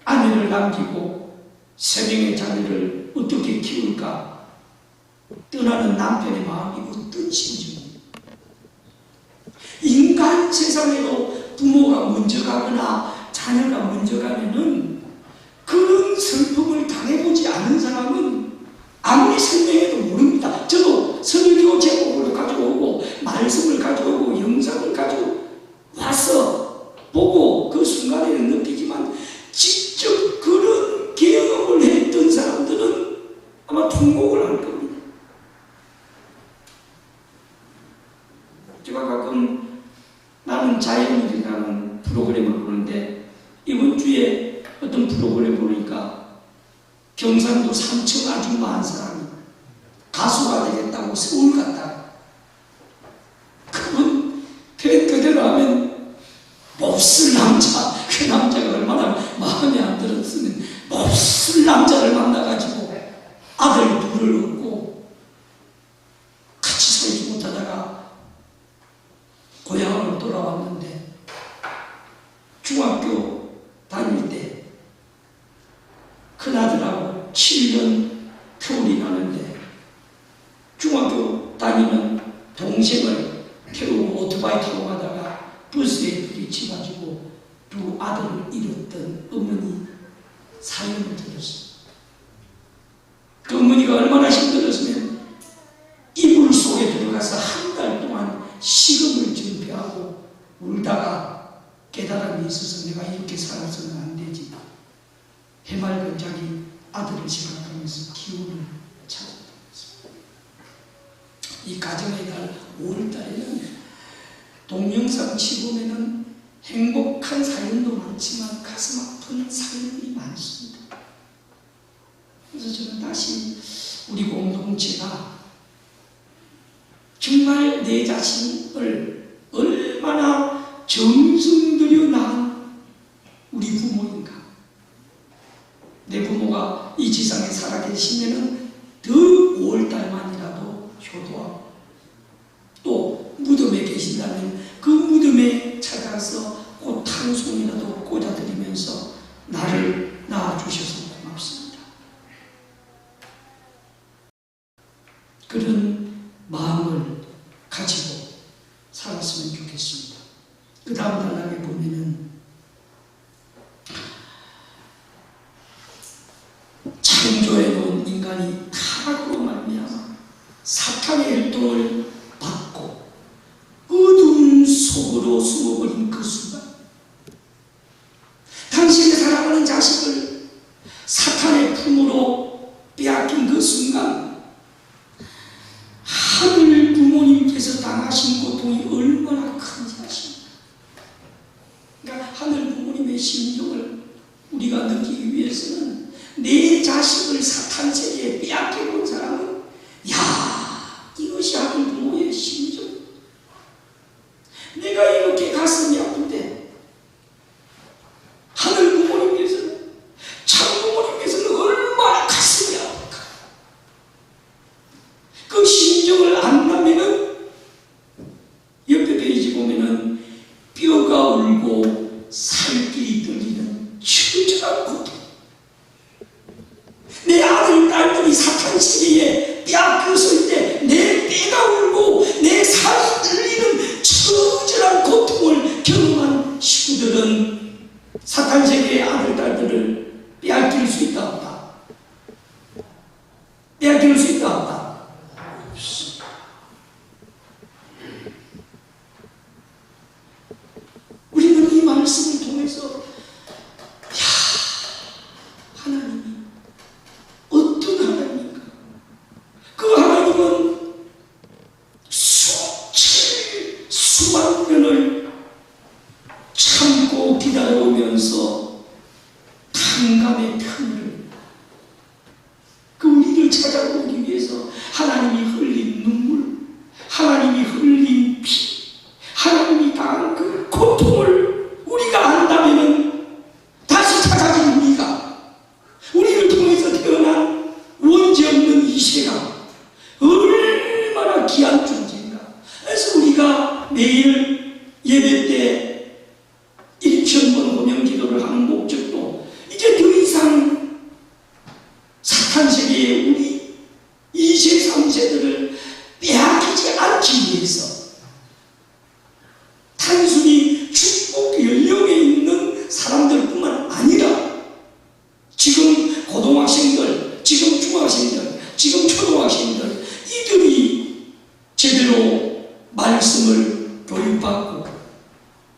아내를 남기고 3명의 자녀를 어떻게 키울까 떠나는 남편의 마음이 어떤 심정이. 인간 세상에도 부모가 먼저 가거나 자녀가 먼저 가면은 그런 슬픔을 당해보지 않은 사람은 아무리 설명해도 모릅니다. 저도 설교 제목을 가져오고 말씀을 가져오고 영상을 가지고 와서 보고 그 순간에는 느끼지만 직접 그런 경험을 했던 사람들은 아마 통곡을 할 겁니다. 제가 가끔 나는 자연일이라는 프로그램을 보는데 이번 주에 어떤 프로그램 보니까 경상도 삼청 아줌마 한 사람이 가수가 되겠다고 서울 갔다가 그분 된 그대로 하면 몹쓸 남자, 그 남자가 얼마나 마음에 안 들었으면 몹쓸 남자를 만나가지고 아들 둘을 얻고 같이 살지 못하다가 고향으로 돌아왔는데 중학교 다닐 때 큰아들하고 7년 겨울이 나는데 중학교 다니는 동생을 태우고 오토바이 타고 가다가 버스에 부딪혀가지고 두 아들을 잃었던 어머니 사연을 들었어요. 그 어머니가 얼마나 힘들었으면 이불 속에 들어가서 한 달 동안 식음을 준비하고 울다가 깨달음이 있어서 내가 이렇게 살아서는 안 되지. 해맑은 자기 아들을 생각하면서 기운을 찾았다면서. 이 가정의 달 5월달에는 동영상 치보면은 행복한 사연도 많지만 가슴 아픈 사연이 많습니다. 그래서 저는 다시 우리 공동체가 정말 내 자신을 얼마나 정성 들여 낳은 우리 부모인가. 내 부모가 이 지상에 살아계시면은 더 5월달만이라도 효도하고 또 무덤에 계신다면 그 무덤에 찾아가서 꽃 한 송이라도 꽂아드리면서 나를 낳아주셔서 고맙습니다. 그런 마음을 가지고 살았으면 좋겠습니다. 그 다음 단락에 보면은 창조해놓은 인간이 타락으로 말미암아 사탄의 율동을 받고 어두운 속으로 숨어버린 그 순간, 당신의 사랑하는 자식을 사탄의 품으로 빼앗긴 그 순간, 하늘 부모님께서 당하신 고통이 얼마나 큰지 아십니까? 그러니까 하늘 부모님의 심정을 우리가 느끼기 위해서는 내 자식을 사탄 세계에 빼앗겨본 사람은 이것이 하늘 부모의 심정. 내가 이렇게 가슴이 아픈데 하늘 부모님께서는, 참 부모님께서는 얼마나 가슴이 아플까. 그 심정을 안다면은 옆에 페이지 보면은 뼈가 울고 살길이 떨리는 처절한 고통. 내 아들, 딸들이 사탄 세계에 빼앗겼을 때 내 뼈가 울고 내 살이 떨리는 처절한 고통을 경험한 식구들은 사탄 세계에 아들, 딸들을 빼앗길 수 있다 없다? 빼앗길 수 있다 없다? 없습니다. 우리는 이 말씀을 통해서 하나님이 어떤 하나님인가? 그 하나님은 수만 년을 참고 기다려오면서 탕감의 편을 그 우리를 찾아오기 위해서 하나님이 흘린 눈물, 하나님이 흘린 피, 하나님이 당한 그 고통을 우리가 안다면은 다시 찾아진 우리를 통해서 태어난 원죄 없는 이세가 얼마나 귀한 존재인가. 그래서 우리가 매일 예배 때 일천번 호명 기도를 하는 목적도 이제 더 이상 사탄 세계에 우리 2세, 3세들을 빼앗기지 않기 위해서 단순히 축복 연령에 있는 사람들뿐만 아니라 지금 고등학생들, 지금 중학생들, 지금 초등학생들 이들이 제대로 말씀을 교육받고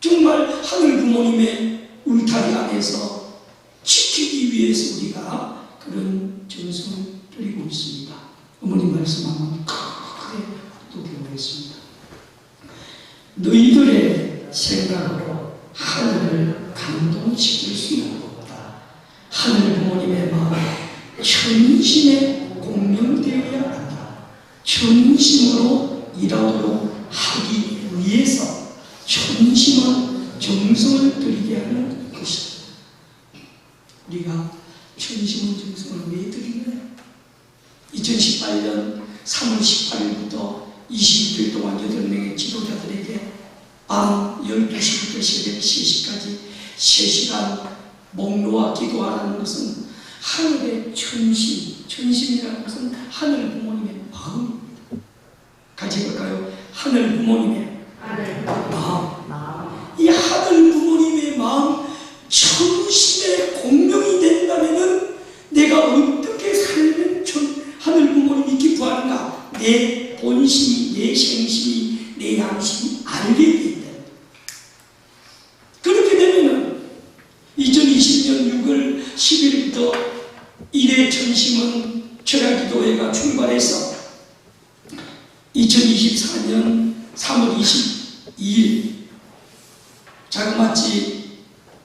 정말 하늘 부모님의 울타리 안에서 지키기 위해서 우리가 그런 정성을 드리고 있습니다. 어머님 말씀 한번 크게 독해보겠습니다. 너희들의 생각으로 하늘을 감동시킬 수 있는 것보다 하늘 부모님의 마음 전심에 공명되어야 한다. 전심으로 일하도록 하기 위해서 전심은 정성을 들이게 하는 것이다. 우리가 전심은 정성을 왜 드리나요? 2018년 3월 18일부터 20일 동안 8명의 지도자들에게 밤 12시부터 새벽 3시까지 3시간 목 놓아 기도하라는 것은 하늘의 전심이라는 것은 하늘 부모님의 마음입니다. 같이 볼까요? 하늘 부모님의 마음. 이 하늘 부모님의 마음 전심에 공명이 된다면은 내가 어떻게 살면 하늘 부모님이 기뻐하는가? 내 본심이, 내 생심이, 내 양심이 알게 된다. 그렇게 되면은 2020년 6월 10일부터 1회 전심은 철야기도회가 출발해서 2024년 3월 22일 자그마치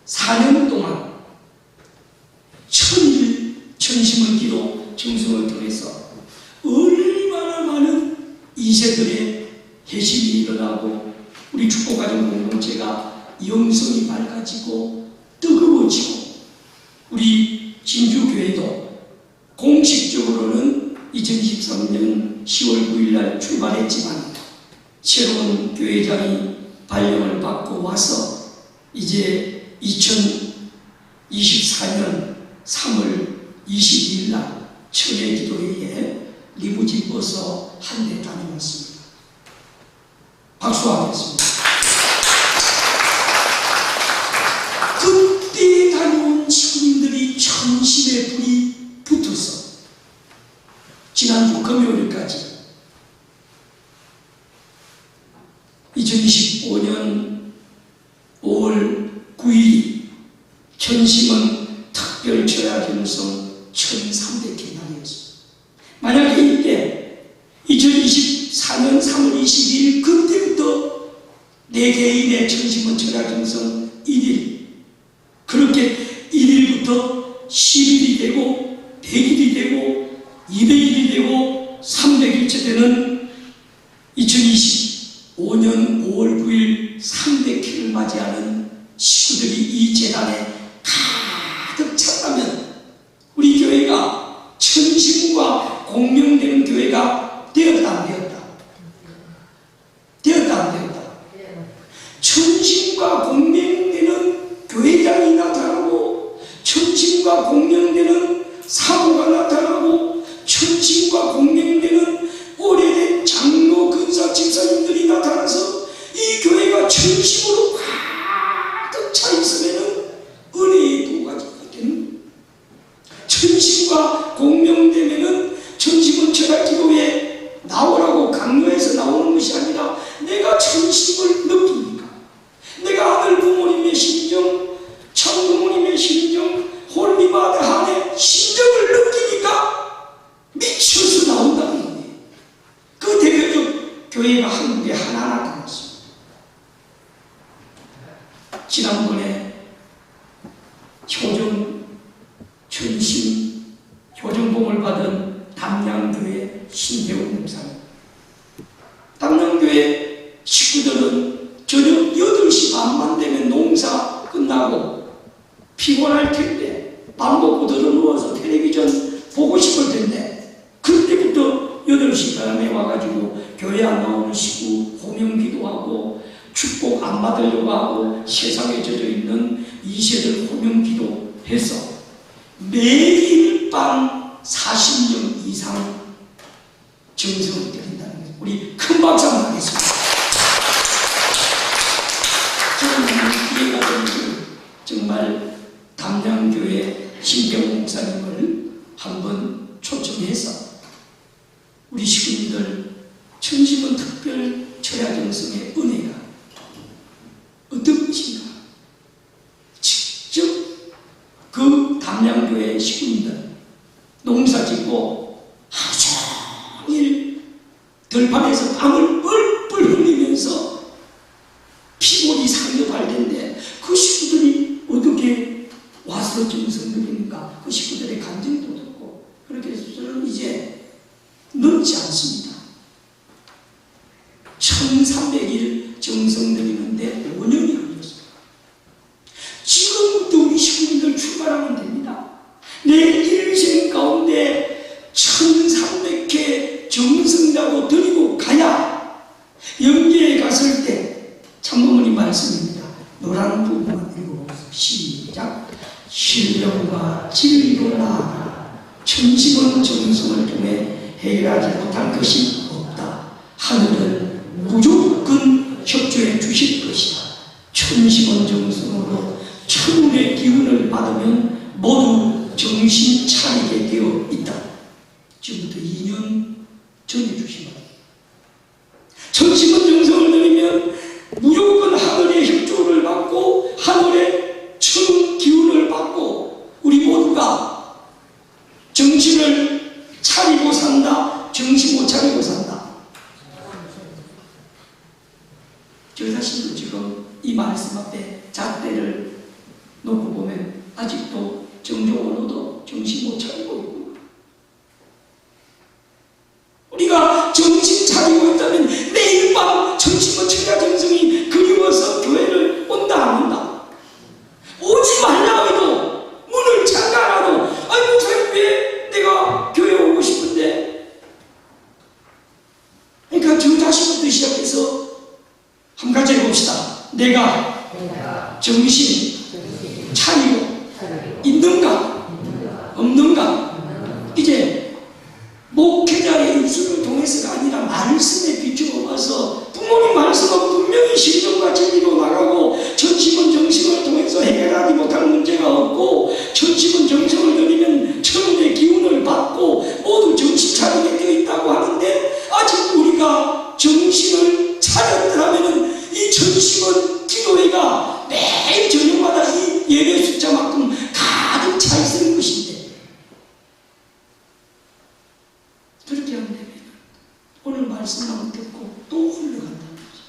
4년 동안 1000일 전심은 기도 정성을 통해서 얼마나 많은 2세들의 회심이 일어나고 우리 축복가정 공동체가 영성이 밝아지고 뜨거워지고 우리 진주교회도 공식적으로는 2023년 10월 9일 날 출발했지만 새로운 교회장이 발령을 받고 와서 이제 2024년 3월 22일 날 천혜기도회에 리무진 버스 한 대 다녀왔습니다. 박수하겠습니다. 그때 다녀온 식구님들이 전심의 불이 붙어서 지난주 금요일까지 2025년 5월 9일 전심은 특별 철야 경성 1300회 날이었습니다. 만약에 이때 2024년 3월 22일 그때부터 내 개인의 전심은 철야 경성 1일 그렇게 1일부터 10일이 되고 100일이 되고 200일이 되고 300일째 되는 2025년 5월 9일 300회를 맞이하는 식구들이 이 재단에 가득 찼다면 우리 교회가 전심과 공명되는 교회가 되었다 안 되었다? 되었다 안 되었다? 전심과 공명되는 교회장이 나타나고 전심과 공명되는 사모가 나타나고 전심과 공명되는 오래된 장로 근사 집사님들이 나타나서 이 교회가 전심으로 가득 차 있으면 은혜의 도가 천심과 공명되면은 천심은 철학기도에 나오라고 강요해서 나오는 것이 아니라 내가 천심을 느끼니까, 내가 아들 부모님의 심정, 참 부모님의 심정, 홀리마드 한의 심정을 느끼니까 미쳐서 나온다는 거예요. 그 대표적 교회가 한국에 하나하나 나왔습니다. 지난번에 효정, 천심, 효정봉을 받은 담양교회 신대훈 목사님. 담양교회 식구들은 저녁 8시 반만 되면 농사 끝나고 피곤할 텐데 밥 먹고 들어 누워서 텔레비전 보고 싶을 텐데 그때부터 8시 반에 와가지고 교회 안 나오는 식구 호명기도하고 축복 안 받으려고 하고 세상에 젖어 있는 2세들 호명기도해서 매일 밤 40명 이상 정성을 드린다는 거예요. 우리 큰 박수 한번 하겠습니다. 저는 기회가 되면 정말 담양교회 신경 목사님을 한번 초청해서 우리 식구님들 천심은 특별 철야정성의 은혜가 어떤 것인가 직접 그 담양교회 식구님들 농사 짓고 하루 종일 들판에서 땀을 뻘뻘 흘리면서 피골이 상접할 텐데 그 식구들이 어떻게 와서 정성 드립니까? 그 식구들의 간증도 듣고 그렇게 해서 저는 이제 넘지 않습니다. 1300일 정성 드리는데 5년이 걸렸어요. 지금부터 우리 식구들 출발하면 됩니다. 내 일생 가운데 1300회 정성자고 드리고 가야 영계에 갔을 때 참모모님 말씀입니다. 노란 부분만 읽어보세요. 시작. 신령과 진리로 나아가 천심은 정성을 통해 해결하지 못할 것이 없다. 하늘은 무조건 협조해 주실 것이다. 천심은 정성으로 천운의 기운을 받으면 모두 정신 차리게 되어 있다. 지금부터 2년 전에 주신 것. 천심은 정성을 드리면 무조건 하늘의 협조를 받고 하늘의 천 기운을 받고 우리 모두가 정신을 차리고 산다. 정신 못 차리고 산다. 저 자신도 지금 이 말씀 앞에 잣대를 놓고 보면 아직도 정정으로도 정신 못 차리고 있고, 우리가 정신 차리고 있다면 매일 밤 정신과 철야정성이 그리워서 교회를 온다 안 온다? 오지 말라 해도 문을 잠가놔도 아니 목사님 왜 내가 교회 오고 싶은데. 그러니까 저 자신부터 시작해서 한 가지 해봅시다. 내가 정신 차리고 있는가 없는가. 이제 목회자의 입술을 통해서가 아니라 말씀에 비추어봐서 부모님 말씀은 분명히 신정과 진리로 나가고 천심은 정신을 통해서 해결하지 못할 문제가 없고 천심은 정성을 들이면 천운의 기운을 받고 모두 정신 차리게 되어 있다고 하는데 아직 우리가 정신을 차렸더라면 이 천심은 기도회가 매일 저녁마다 이 예배 숫자만큼 가득 차 있는 것인데 그렇게 하면 됩니다. 오늘 말씀만 듣고 또 흘러간다는 거죠.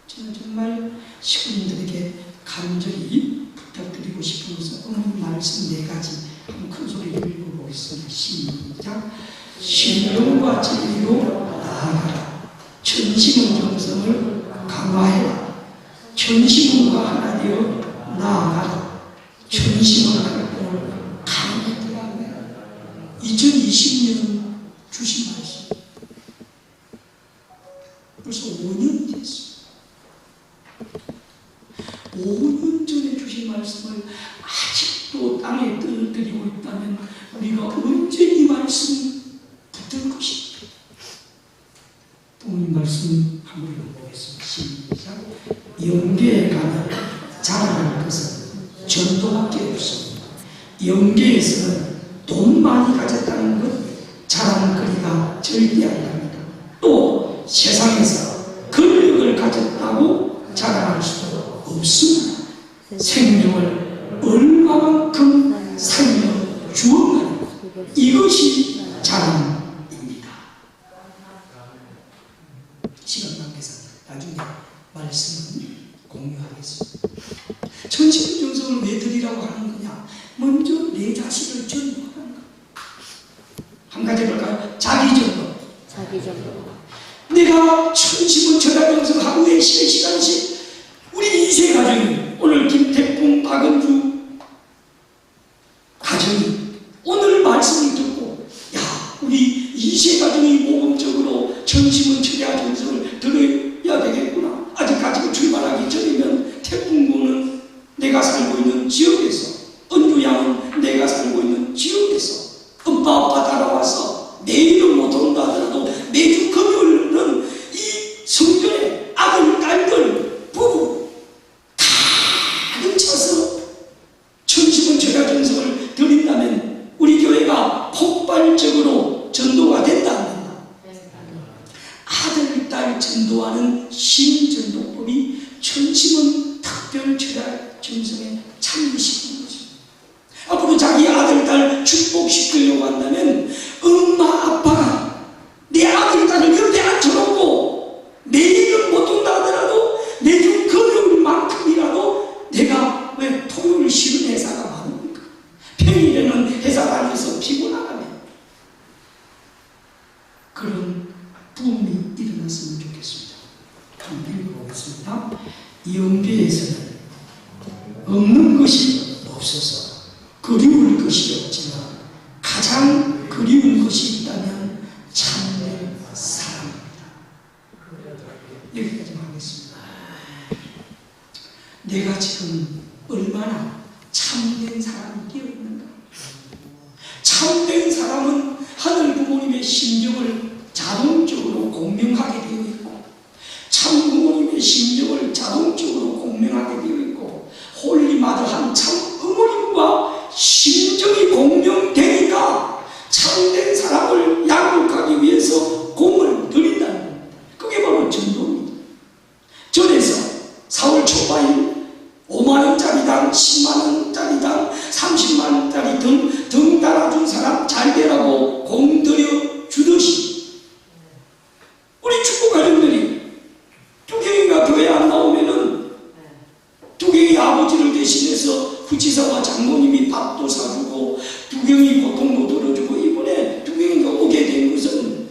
저는 정말 식구님들에게 간절히 부탁드리고 싶은 것은 오늘 말씀 4가지 한번 큰 소리로 읽어보겠습니다. 시작. 신령과 진리로 나아가라. 천심은 정성을 강화해라. 천심과 하나 되어 나아가라. 천심은 활동을 강화해라. 2020년 주신 말씀 벌써 5년이 됐어요. 5년 전에 주신 말씀을 아직도 땅에 떨어뜨리고 있다면 우리가 언제 이 말씀 붙들 것입니다. 부모님 말씀 한번 읽어보겠습니다. 시작. 영계에 가면 자랑할 것은 전도밖에 없습니다. 영계에서는 돈 많이 가졌다는 것 자랑거리가 절대 아닙니다. 또 세상에서 권력을 가졌다고 자랑할 수도 없습니다. 생명을 얼마만큼 살려주었느냐, 이것이 자랑입니다. 시간 관계상 나중에 말씀을 공유하겠습니다. 천신정성을 왜 드리라고 하는 거냐? 먼저 내 자신을 전도하는 것. 한 가지 볼까요? 자기전도. 내가 천심은 천하정성 하루에 3시간씩 우리 2세 가정이, 오늘 김태풍, 박은주 가정이 오늘 말씀을 듣고, 야, 우리 2세 가정이 모범적으로 천심은 천하정성을 들어야 되겠구나. 아직 가지고 출발하기 전이면 태풍군은 내가 살고 있는 지역에서, 은유양은 내가 살고 있는 지역에서 엄마 따라와서 매일은 못 온다 하더라도 매주 금요일은 이 성전에 아들, 딸들, 부부 가득 차서 천심은 천하정성을 드린다면 우리 교회가 폭발적으로 전도가 된다 안 된다? 아들, 딸 전도하는 신전도법이 천심은 특별 천하정성에 참여시키는 것입니다. 앞으로 자기 아들, 딸 축복시키려고 한다면 엄마, 아빠가 내 아들, 딸을 옆에 앉혀놓고 매일은 못 온다 하더라도 매주 금요일만큼이라도 내가 왜 토요일 쉬는 회사가 많습니까? 평일에는 회사 다녀서 피곤하다면 그런 부흥이 일어났으면 좋겠습니다. 한번 읽어보겠습니다. 영계에서는 없는 것이 없어서 그리울 것이 없지만 가장 그리운 것이 있다면 참된 사랑입니다. 여기까지만 하겠습니다. 내가 지금 얼마나 참된 사람이 되어 있는가? 참된 사람은 하늘 부모님의 심정을 자동적으로 공명하게 되어 있고, 참 부모님의 심정을 자동적으로 공명하게 되어 있고, 홀리마다한 참 어머님과 심정이 공명되니까 참된 사람을 양육하기 위해서 공을 들인다는 겁니다. 그게 바로 전도입니다. 전에서 4월 초반에 5만원짜리당 10만원짜리당 30만원짜리 등 달아준 사람 잘 되라고 공 들여 주듯이 우리 축구 가정들이 두경이가 교회 안 나오면은 두경이 아버지를 대신해서 구치사와 장모님이 밥도 사주고 두경이 고통도 들어주고, 이번에 두경이가 오게 된 것은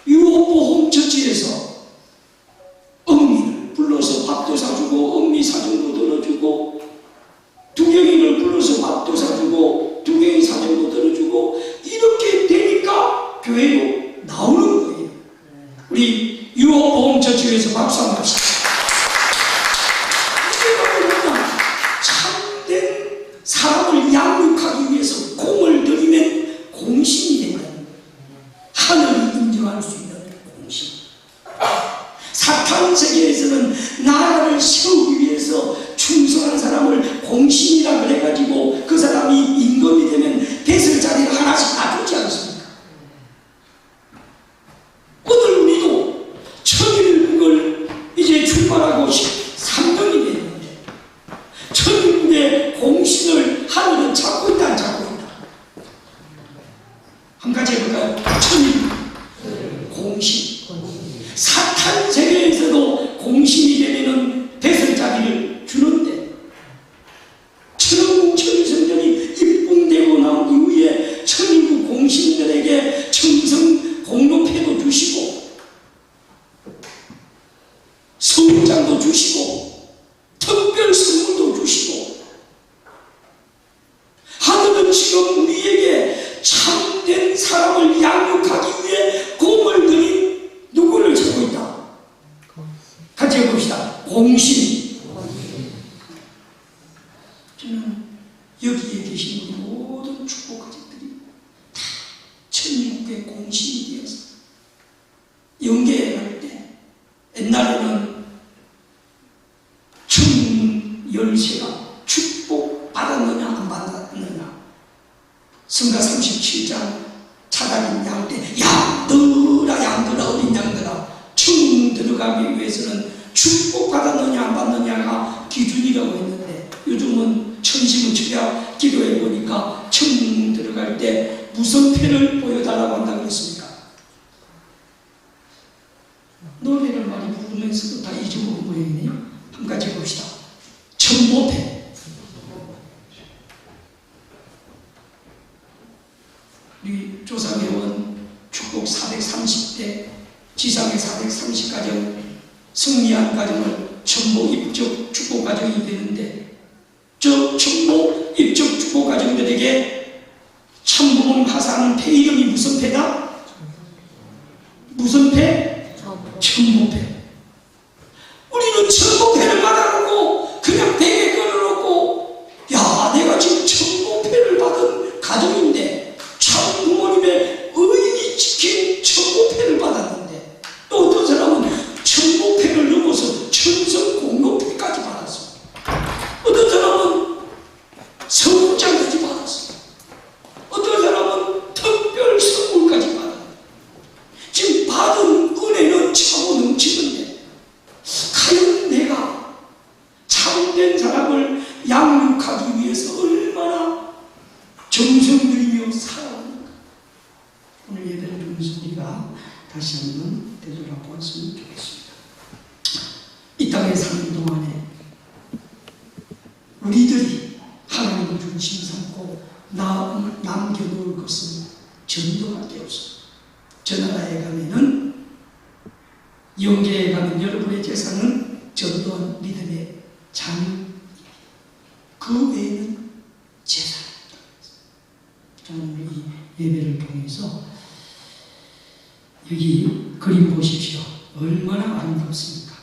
유호보 홈처치에서 엄미를 불러서 밥도 사주고 엄미 사정도 들어주고, 두경이를 불러서 밥도 사주고 두경이 사정도 들어주고, 이렇게 되니까 교회로 나오는 거예요. 우리 유호보 홈처치에서 박수 한번 합시다. 참된 사람을 양육하기 위해서 공을 들이면 공신이 된다는 거예요. 하늘이 인정할 수 있는 공신. 사탄 세계에서는 나라를 세우기 위해서 충성한 사람을 공신이라 그래가지고 그 사람이 임금이 되면 뱃을 자리를 하나씩 놔두지 않습니까? 오늘 우리도 천일국을 이제 출발하고 3년이 됐는데 천일국의 공신을 하늘은 찾고 있다 안 찾고 있다? 한 가지 해볼까요? 천일국 공신. 사탄 세계에서도 공신이 되면은 배설자리를 주는데, 천왕국 천일성전이 입궁되고 나온 이후에 천일국 공신들에게 청성 공로패도 주시고 성장도 주시고 특별 선물도 주시고, 하늘은 지금 우리에게 참된 사람을 양육하기 위해 공을 들인 누구를 찾고 있다? 같이 해봅시다. 공신. 저는 여기에 계신 우리 모든 축복 가족들이 다 천국의 공신이 되어서 영계에 갈 때, 옛날에는 천문 열쇠가 축복 받았느냐 안 받았느냐 성가 37장 차단인 양때 양들아 어린 양들아 청 들어가기 위해서는 축복받았느냐 안 받느냐가 기준이라고 했는데 요즘은 천심은 주야 기도해 보니까 청 들어갈 때 무슨 패를 보여달라고 한다고 그랬습니까? 노래를 많이 부르면서도 다 잊어먹은 모양이네. 한 가지 봅시다. 천보패. 우리 조상회원 축복 430대 지상의 430가정 승리한 가정을 천복 입적 축복 가정이 되는데 저 천복 입적 축복 가정들에게 참부모님 하사하는 패 이름이 무슨 패다? 무슨 패? 천보패. 우리는 천보패를 받아놓고 그냥 베개 걸어놓고 야 내가 지금 천보패를 받은 가정인데 참부모님의 의인이 지킨 천보패를 받았는데 또 어떤 사람은 천보패를 넘어서 천성공로패까지 받았습니다. 어떤 사람은 성장까지 받았습니다. 어떤 사람은 특별 선물까지 받았습니다. 지금 받은 은혜는 차고 넘치는데 과연 내가 참된 사람을 양육하기 위해서 얼마나 정성 들이며 살아갑니까? 오늘 예배를 들으면서 우리가 다시 한번 되돌아보았으면 좋겠습니다. 이 땅에 사는 동안에 우리들이 하나님을 중심 삼고 남겨놓을 것은 전도밖에 없습니다. 저 나라에 가면은 영계에 가면 여러분의 재산은 전도한 믿음의 자유, 그 외에는 재산입니다. 저는 이 예배를 통해서 여기 그림 보십시오. 얼마나 아름답습니까?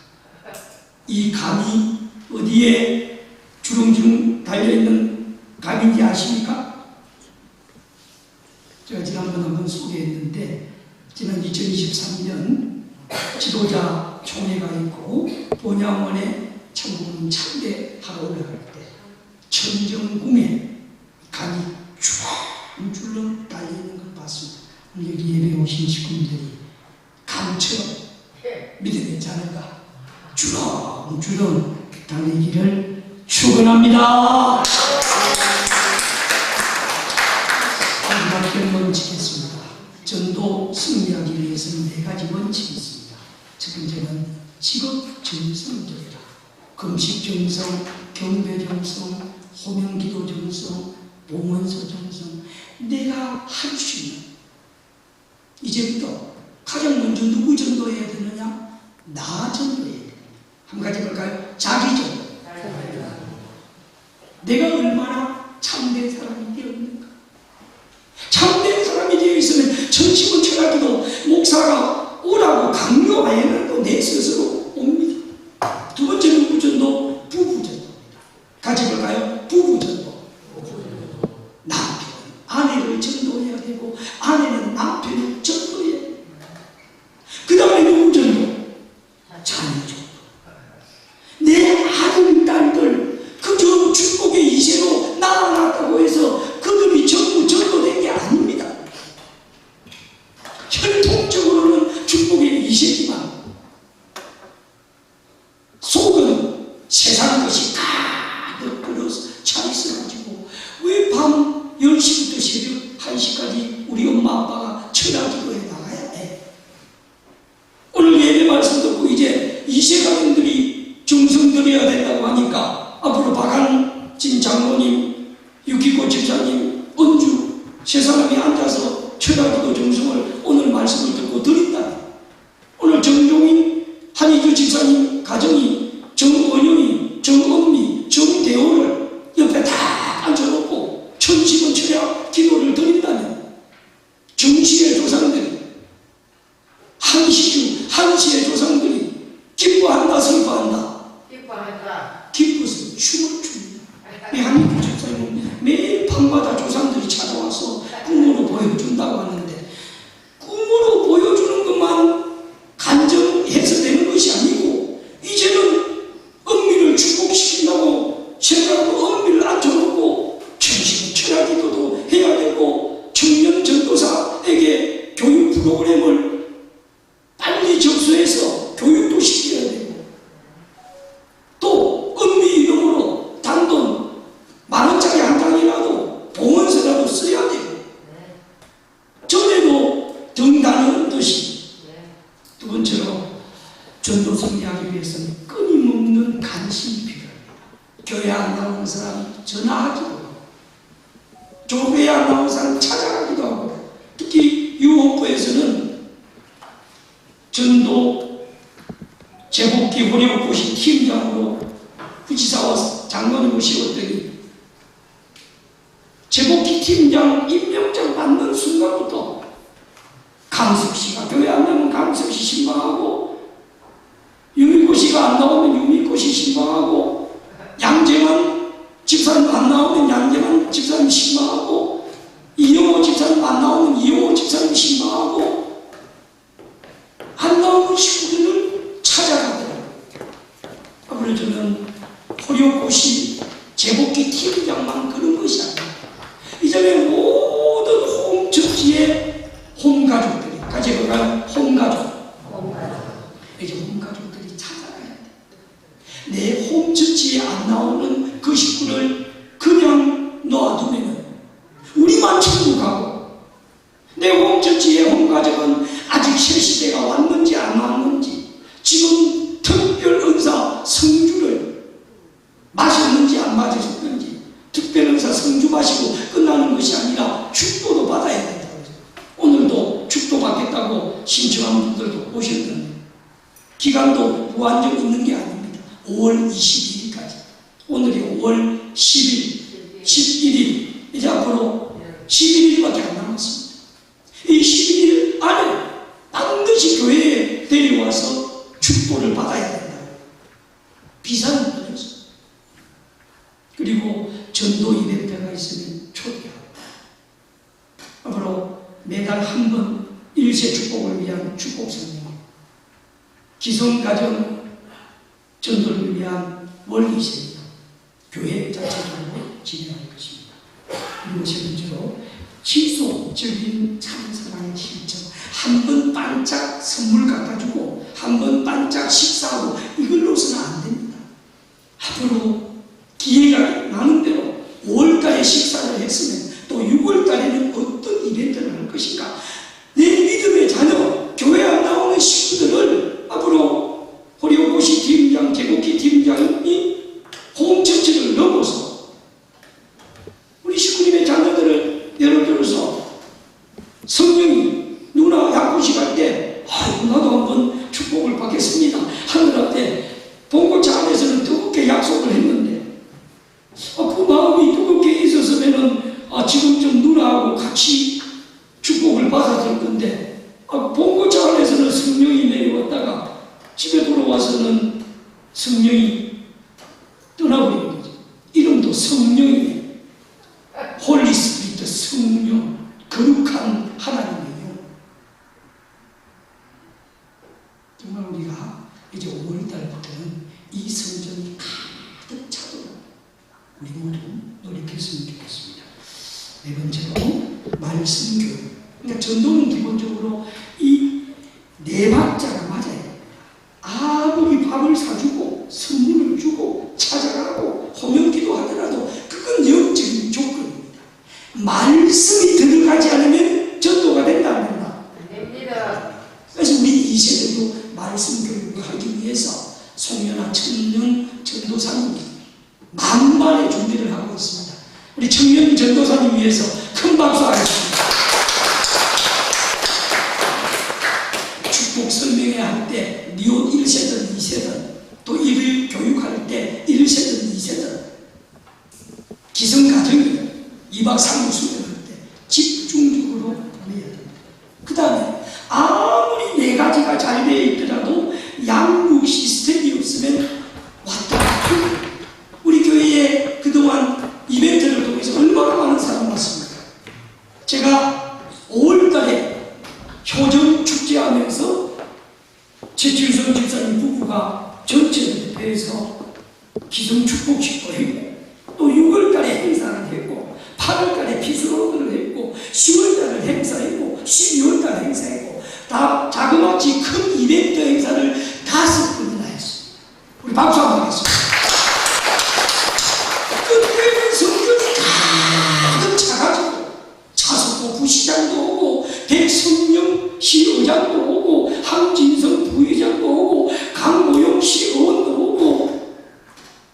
이 감이 어디에 주렁주렁 달려있는 감인지 아십니까? 제가 지난번 한번 소개했는데 지난 2023년 지도자 총회가 있고 본양원에 참부모님 참배하러 올라갈 때 천정궁에 감이 줄렁줄렁 달려있는 걸 봤습니다. 오늘 여기 예배 오신 식구들이 감처럼 믿음의 자녀가 주렁주렁 달리기를 축원합니다. 마지막 원칙했습니다. 전도 승리하기 위해서는 4가지 원칙이 있습니다. 첫 번째는 직업 정성적이라. 금식 정성, 경배 정성, 호명 기도 정성, 봉헌서 정성. 내가 할 수 있는 이제부터 가장 먼저 누구 전도해야 되느냐? 나 전도해야 됩니다. 한 가지 볼까요? 자기 전도. 내가 얼마나 참된 사람이 되었는가? 참된 사람이 되어 있으면 전심은 철학기도 목사가 오라고 강요 안 해도 내 스스로 옵니다. 두 번째 누구 전도? 부부 전도입니다. 같이 볼까요? 부부 전도. 남편, 아내를 전도해야 되고 아내는 남편을 전도해야 돼요. 그 다음에 누구 전도? 자녀 전도. 내 아들, 딸들 그저 축복의 이세로 낳아놨다고 해서 그들이 전부 전도된 게 아닙니다. 혈통적으로는 축복의 이세지만 속은 세상 것이 가득 들어서 차 있어가지고 왜 밤 10시부터 새벽 1시까지 우리 엄마 아빠가 철학기도에 나가야 해? 오늘 예배 말씀 듣고 이제 2세 가정들이 정성 들여야 된다고 하니까 앞으로 박한진 장로님, 유기고 집사님, 은주 세 사람이 앉아서 철학기도 정성을 오늘 말씀을 듣고 드린다. 오늘 정종인, 한희주 집사님 가정이 정원영이, 정언미, 정대호를 옆에 다 앉혀놓고 천심은 철학 기도를 드린다면 정시의 조상들이 한시주, 한시의 조상들이 기뻐한다, 슬퍼한다? 기뻐서 춤을 춥니다. 한희주 집사님은 매일 밤마다 조상들이 찾아와서 꿈으로 보여준다고 하는데 꿈으로 보여주는 것만 간정해서 되는 것이 아니고 이제는 엄미를 축복시킨다고 생각하고 엄미를 앉혀놓고 천심은 철학이 교회에 안 나오는 사람 찾아가기도 하고, 특히 유목부에서는 전도 제복기 호령고시 팀장으로 부지사와 장관을 모시었더니 제복기 팀장 임명장 받는 순간부터 강석씨가 교회 안 나오면 강석씨 신방하고, 유미고씨가 안 나오면 유미고씨 신방하고, 양재만 집사님 안 나오면 양재만 집사님 신방하고, 이영호 집사님 안 나오면 이영호 집사님 신방하고, 안 나오는 식구들을 찾아가더라고요. 그래서 저는 호령고시 제복기 팀장만 그런 것이 아닙니다. 이전에 모든 홈처치의 홈가족들이, 가제가 홈가족, 이제 홈가족들이 찾아가야 돼. 내 홈처치에 안 나오는 그 식구를 그냥 놔두면 우리만 천국하고, 내 홈처치의 홈가족은 아직 실시대가 왔는지 안 왔는지, 지금 특별 은사 성주를 마셨는지 안 마셨는지, 특별 은사 성주 마시고 끝나는 것이 아니라 축도도 받아야 된다고 해서 오늘도 축도 받겠다고 신청한 분들도 오셨는데, 기간도 무한정 있는 게 아닙니다. 5월 22일까지. 오늘이 5월 10일, 11일, 이제 앞으로 11일밖에 안 남았습니다. 이 11일 안에 반드시 교회에 데려와서 축도를 받아야 된다. 비싼 분이었어요. 그리고 전도 이벤트가 있으면 초대하고, 앞으로 매달 한 번 일세 축복을 위한 축복 성령, 기성가정 전도를 위한 원리세미나 교회 자체적으로 진행할 것입니다. 그리고 세 번째로 지속적인 참사랑의 실천, 한 번 반짝 선물 갖다 주고 한 번 반짝 식사하고 이걸로서는 안 됩니다. 앞으로 기회가 나는 대로 5월달에 식사를 했으면 또 6월달에는 어떤 이벤트를 할 것인가, 내 믿음의 자녀, 교회 안 나오는 식구들을 앞으로 호령고시 팀장, 제복기 팀장이 홈처치를 넘어서 우리 식구님의 자녀들을 예를 들어서 성령이 누나 약혼식 할 때 아이고 나도 한번 축복을 받겠습니다 하늘 앞에 봉고차 안에서는 뜨겁게 약속을 했는데, 그 마음이 뜨겁게 있었으면은 지금 좀 누나하고 같이 축복을 받았을 건데, 봉고차 안에서는 성령이 내려왔다가 집에 돌아와서는 성령이 떠나버린 거죠. 이름도 성령이네. 홀리 스피리트, 성령, 거룩한 하나님의 영. 정말 우리가 이제 5월달부터는 이 성전이 가득 차도록 우리 모두 노력했으면 좋겠습니다. 네 번째로 말씀 교육. 그러니까 전도는 기본적으로 이 네 박자가 맞아요. 아무리 밥을 사주고 선물을 주고 찾아가고 호명기도 하더라도 그건 영적인 조건입니다. 말씀이 들어가지 않으면 전도가 된다 안 된다? 됩니다. 그래서 우리 2세대도 말씀 교육을 하기 위해서 송년아 청년 전도사님 만반의 준비를 하고 있습니다. 우리 청년 전도사님 위해서 큰 박수 하겠습니다. 축복 설명회 할 때 니온 1세든 2세든, 또 이를 교육할 때 1세든 2세든, 기성가정이든 2박 3일 수련할 때 집중적으로 보내야 됩니다. 그 다음에 아무리 네 가지가 잘 되어 있더라도 양육 시스템이 없으면 왔다 갔다 하고, 우리 교회에 그동안 이벤트를 통해서 얼마나 많은 사람 왔습니까? 제가 5월달에 효정 축제하면서 최칠성 집사님 부부가 전체를 대표해서 기성축복식도 했고, 또 6월달에 행사를 했고, 8월달에 피스로드를 했고, 10월달에 행사했고, 12월달에 행사했고, 다 자그마치 큰 이벤트 행사를 5번이나 했습니다. 우리 박수 한번 하겠습니다. 끝내는 성전이 가득 차가지고 차석고 부시장도 오고, 백성령 시의장도 오고, 황진성 부의장도 오고, 강모용 시의원도 오고,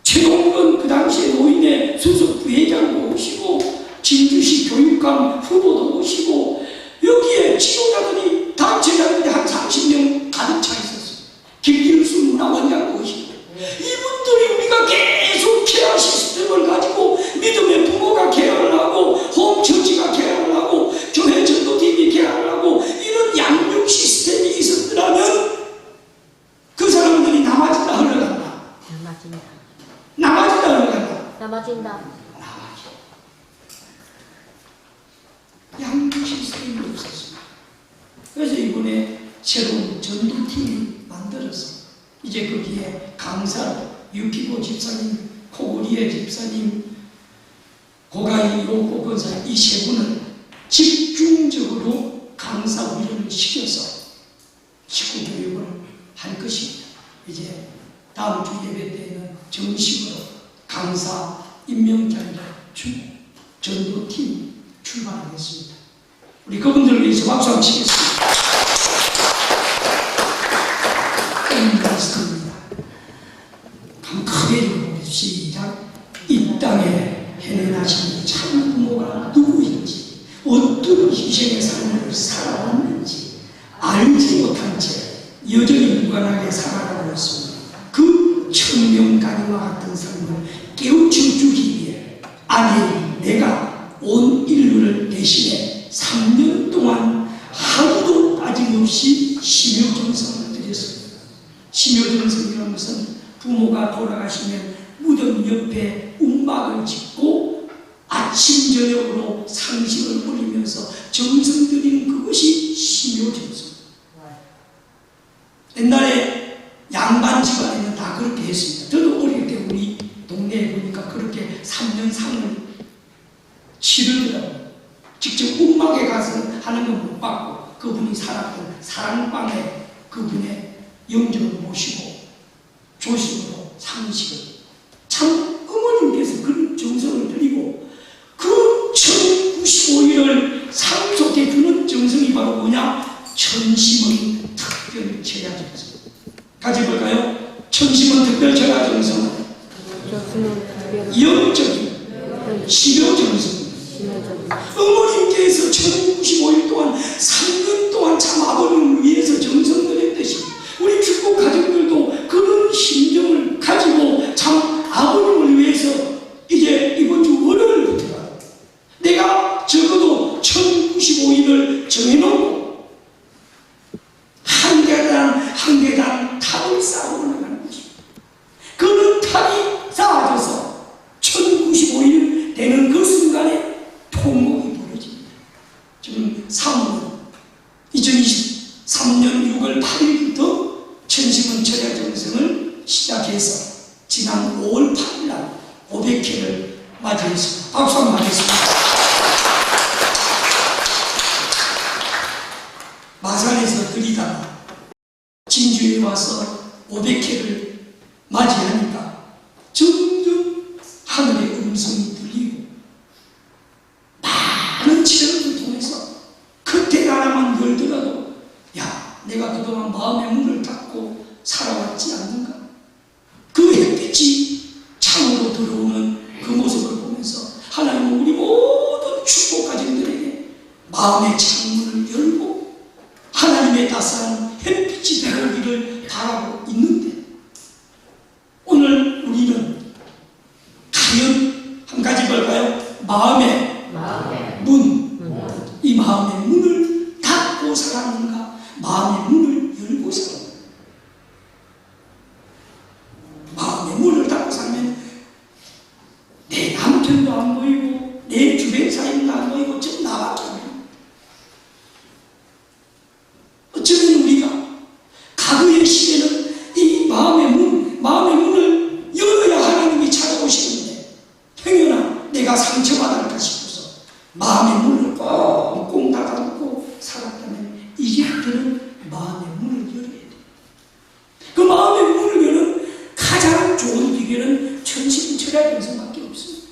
최동근 그 당시에 노인의 수석 부회장도 오시고, 진주시 장관 후보도 모시고 여기에 지도자들이 다 제자들이 한 30명 가득 차 있었어요. 김길수 문화원장 모시고 이분들이 우리가 계속 케어 시스템을 가지고 믿음의 부모가 케어를 하고 홈처치가 케어를 하고 교회 전도팀이 케어를 하고 이런 양육 시스템이 있었더라면 그 사람들이 남아진다 흘러간다. 남아진다 흘러간다. 남아진다. 양육 시스템이 없었습니다. 그래서 이번에 새로운 전도팀이 만들어서 이제 거기에 강사로 유키고 집사님, 코구리에 집사님, 고가이 요고 권사 이 세 분을 집중적으로 강사 훈련을 시켜서 식구 교육을 할 것입니다. 이제 다음 주 예배 때에는 정식으로 강사 임명자리를 전도팀 출발하겠습니다. 우리 그분들을 위해서 박수 한번 치겠습니다. 말씀입니다. 크게 읽어보겠습니다. 시작. 이 땅에 해내나신 참 부모가 누구인지 어떤 희생의 삶을 살아왔는지 알지 못한 채 여전히 무관하게 살아가고 있습니다. 그 천명가니와 같은 삶을 깨우쳐 주기 위해 아니 내가 온 인류를 대신해 3년 동안 하루도 빠짐없이 심혈정성을 드렸습니다. 심혈정성이라는 것은 부모가 돌아가시면 무덤 옆에 움막을 짓고 아침 저녁으로 상식을 올리면서 정성 드리는 그것이 심혈정성. 옛날에 양반 집안에는 다 그렇게 했습니다. 저도 어릴 때 우리 동네에 보니까 그렇게 3년 상을 치르더라고요. 직접 움막에 가서 하는 건 못 받고 그분이 살았던 사랑방에 그분의 영정을 모시고 조식으로 상식을 참 어머님께서 그런 정성을 드리고 그 1095일을 상속해 주는 정성이 바로 뭐냐? 천심은 특별 제야 정성. 가져볼까요? 천심은 특별 제야 정성은 영적인 치료 정성. 어머님께서 1095일 동안 3년 동안 참 아버님을 위해서 정성을 했듯이 우리 축복 가정들도 그런 심정을 가지고 참 아버님을 위해서 이제 이번 주 월요일부터 내가 적어도 1095일을 정해놓고 한 계단 한 계단 탑을 쌓아 올라가는 것입니다. 그런 탑이 쌓아져서 1095일 되는 그 순간에 통곡이 벌어집니다. 지금 2023년 6월 8일부터 천심은 철야 정성을 시작해서 지난 5월 8일날 500회를 맞이했습니다. 박수 한번 하겠습니다. 마산에서 드리다가 진주에 와서 500회를 맞이하니까 점점 하늘의 음성이 들리고 많은 체험을 통해서 그때 하나만 열더라도 야 내가 그동안 마음의 문을 닫고 살아왔지 않는가? 그 햇빛이 창으로 들어오는 그 모습을 보면서 하나님은 우리 모든 축복 가정들에게 마음의 창문을 열고 하나님의 따스한 햇빛이 들어오기를 바라고 있는데 오늘 우리는 과연 한 가지 볼까요? 마음의 문. 이 마음의 문을 닫고 살았는가? 마음의 문을 열고 살았는가? 마음의 문을 닫고 살면 내 남편도 안 보이고 내 주변 사람도 안 보이고 좀 나밖에 안 보이고 어쩌면 우리가 과거의 시대는 이 마음의 문을 열어야 하나님이 찾아오시는데 행여나 내가 상처받을까 싶어서 마음의 문을 꽁꽁 닫아놓고 살았다면 이제부터는 마음의 문을 열어야 돼. 그 마음의 문을 여는 가장 좋은 비결은 천심은 철야정성밖에 없습니다.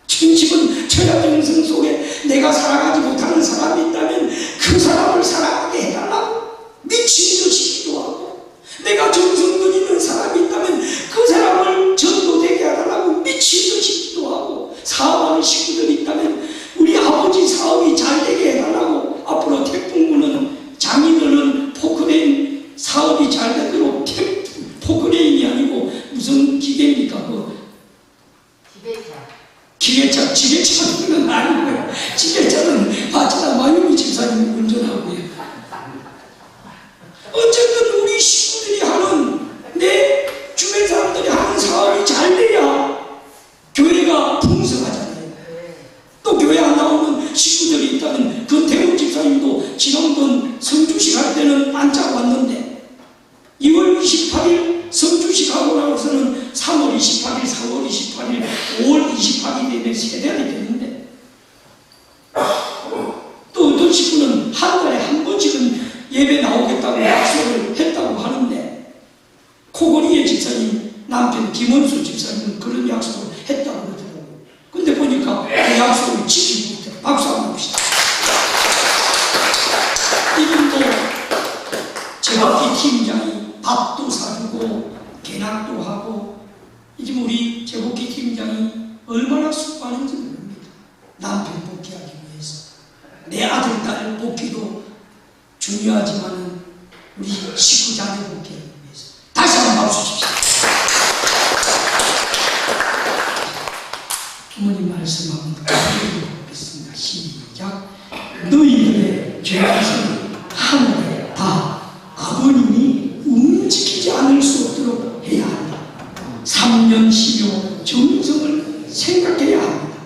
천심은 철야정성 속에 내가 살아가지 못하는 사람이 있다면 그 사람을 살아가게 해달라고 미친 듯이 기도하고 내가 정성도 있는 사람이 있다면 그 사람을 전도되게 해달라고 미친 듯이 기도하고 사업하는 식구들이 있다면 우리 아버지 지게차는 아니고요. 지게차는 마치다 마유미 집사님이 운전하고요. 어쨌든 우리 식구들이 하는, 내 주변 사람들이 하는 사업이 잘 돼야 교회가 풍성하잖아요. 또 교회 안 나오는 식구들이 있다면, 그 대웅 집사님도 지난번 성주식 할 때는 안 짜고 왔는데 2월 28일 성주식 하고 나서는 3월 28일, 4월 28일, 5월 28일 되면 세대가 되는데, 또 어떤 식구는 한 달에 한 번씩은 예배 나오겠다고 약속을 했다고 하는데, 코골이의 집사님 남편 김원수 집사님은 그런 약속을 했다고 그러더라고요. 근데 보니까 그 약속을 지키고 있더라고요. 박수 한번 봅시다. 이분도 제박기 팀장이 밥도 사주고 개낙도 하고, 이제 우리 제복기 팀장이 얼마나 수고하는지 모릅니다. 남편 복귀하기 위해서. 내 아들, 딸 복귀도 중요하지만 우리 식구 자녀 복귀하기 위해서. 다시 한번 박수 칩시다. 부모님 말씀 한번 보겠습니다. 시작. 너희들의 죄악은 하늘에 다 아버님이 움직이지 않을 수 없도록 해야 한다. 3년 시효 정성을 생각해야 합니다.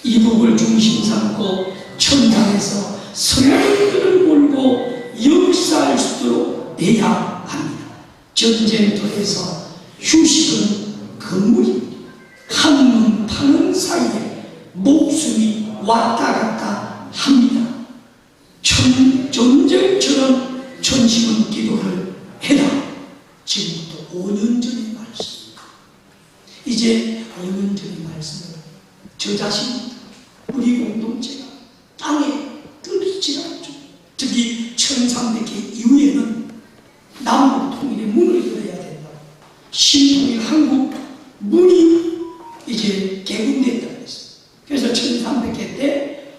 이복을 중심 삼고 천당에서 선생들을 몰고 역사할 수 있도록 해야 합니다. 전쟁터에서 휴식은 금물입니다. 한눈 파는 사이에 목숨이 왔다 갔다 합니다. 전쟁처럼 전심은 기도를 해라. 지금부터 5년 전의 말씀. 이제 5년 전의 말씀을 저 자신, 우리 공동체가 땅에 떨어지지 않죠. 특히 1300년 이후에는 남북 통일의 문을 열어야 된다. 신통일 한국 문이 이제 개국됐다고 했어요. 그래서 1300년 때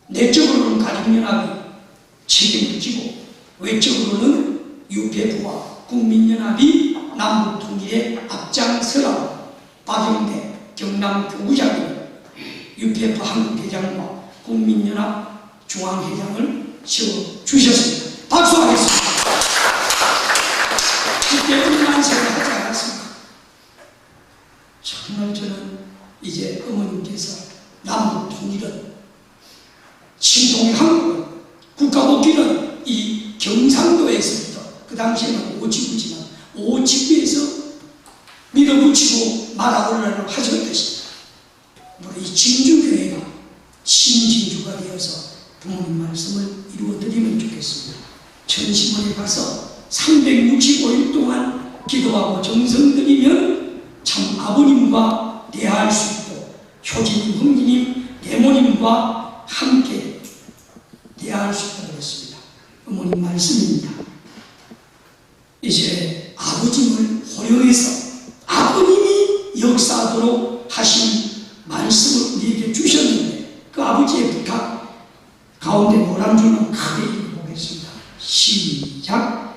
내적으로는 가족연합이 책임을 지고, 외적으로는 UPF와 국민연합이 남북통일에 앞장서라고 박영대 경남 교구장이 UPF 한국회장과 국민연합 중앙회장을 세워주셨습니다. 박수하겠습니다. 그때 우리만 생각하지 않았습니까? 정말 저는 이제 어머님께서 남북통일은, 신통일 한국은, 국가복귀는 이 경상도에서부터, 그 당시에는 오지구지만 오지구에서 밀어붙이고 말아올라라고 하셨듯이 우리 진주교회가 신진주가 되어서 부모님 말씀을 이루어드리면 좋겠습니다. 천심원에 가서 365일 동안 기도하고 정성 들이면 참 아버님과 대화할 수 있고, 효진님, 흥기님, 대모님과 함께 대화할 수 있다고 했습니다. 어머님 말씀입니다. 이제 아버님을 호령해서 아버님이 역사하도록 하신 말씀을 우리에게 주셨는데, 그 아버지의 부탁 가운데 노란줄만 크게 읽어보겠습니다. 시작.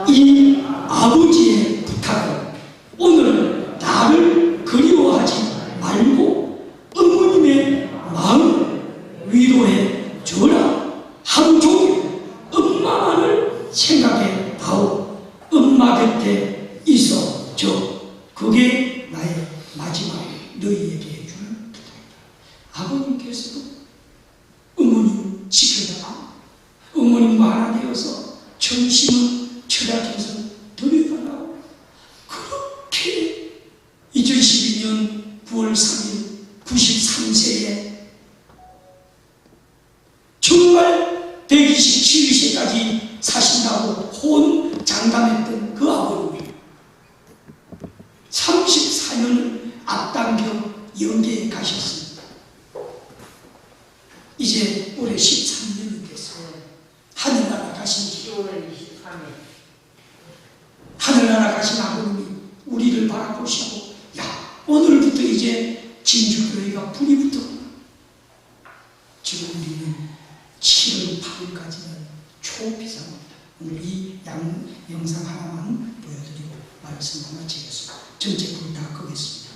이 아버지의 부탁을 오늘 나를 그리워하지 말고 어머님의 마음을 위로해 줘라. 하루 종일 엄마만을 생각해 다오. 엄마 곁에 있어 줘. 그게 나의 마지막 너희에게 해주는 부탁이다. 아버님께서도 어머님 지켜달라. 어머님과 하나 되어서 전심은 철학에서 들여달라고. 그렇게 2012년 9월 3일 93세에 정말 127세까지 사신다고 혼장담했던 그 아버님이 34년을 앞당겨 영계에 가셨습니다. 이제 올해 13년이 됐어요. 하늘나라 가신 지 10월 23일. 하늘나라 가신 아버님이 우리를 바라보시고, 야, 오늘부터 이제 진주교회가 불이 붙었구나. 지금 우리는 7월 8일까지는 초비상입니다. 오늘 이 영상 하나만 보여드리고 말씀 마치겠습니다. 전체 불 다 끄겠습니다.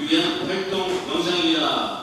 위한 활동 영상입니다.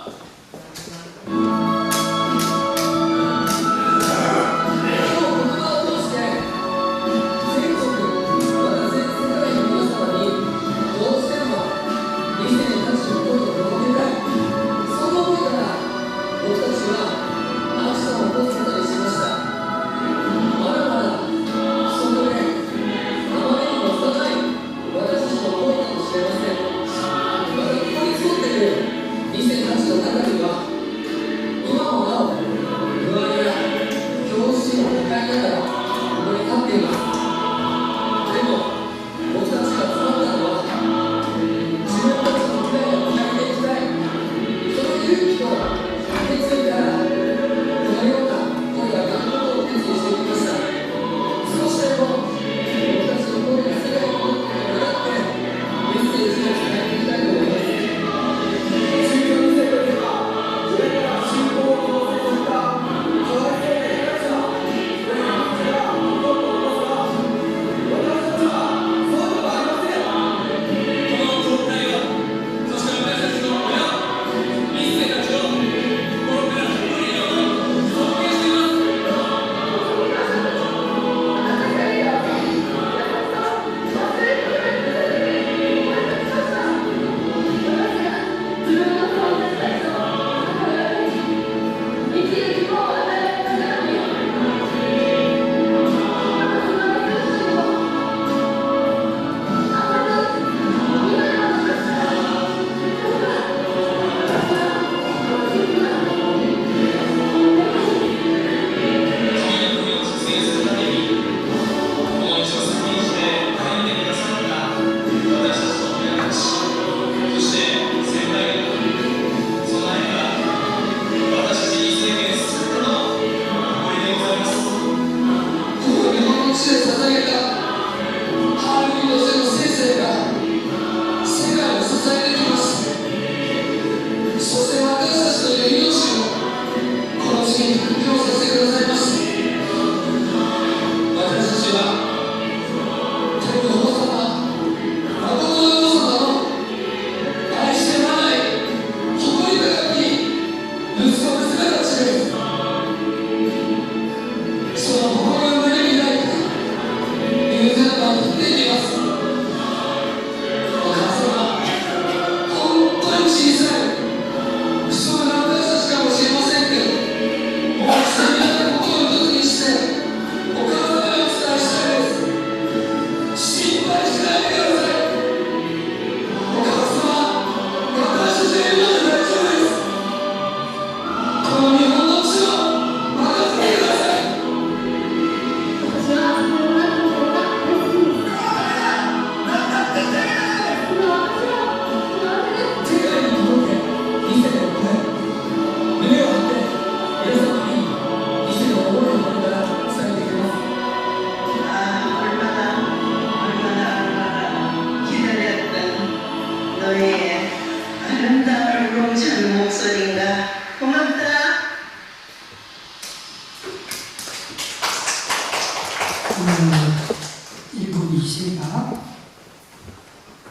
일본 2세가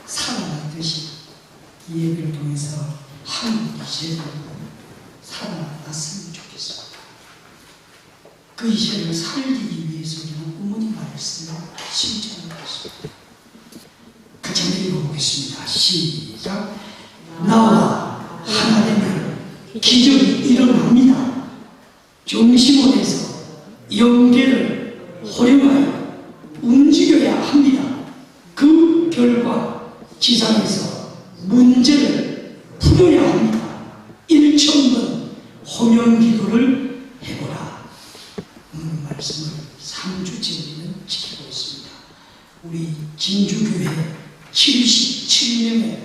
살아났듯이 이 예배를 통해서 한국 2세도 살아났으면 좋겠습니다. 그 2세를 살리기 위해서 우리는 어머니 말씀을 실천하겠습니다. 같이 한번 읽어보겠습니다. 시작. 나와 하나 되면 기적이 일어납니다. 중심원에서 영계를 활용하여 움직여야 합니다. 그 결과 지상에서 문제를 풀어야 합니다. 1,000번 호명기도를 해보라. 말씀을 3주째 우리는 지키고 있습니다. 우리 진주교회 77명의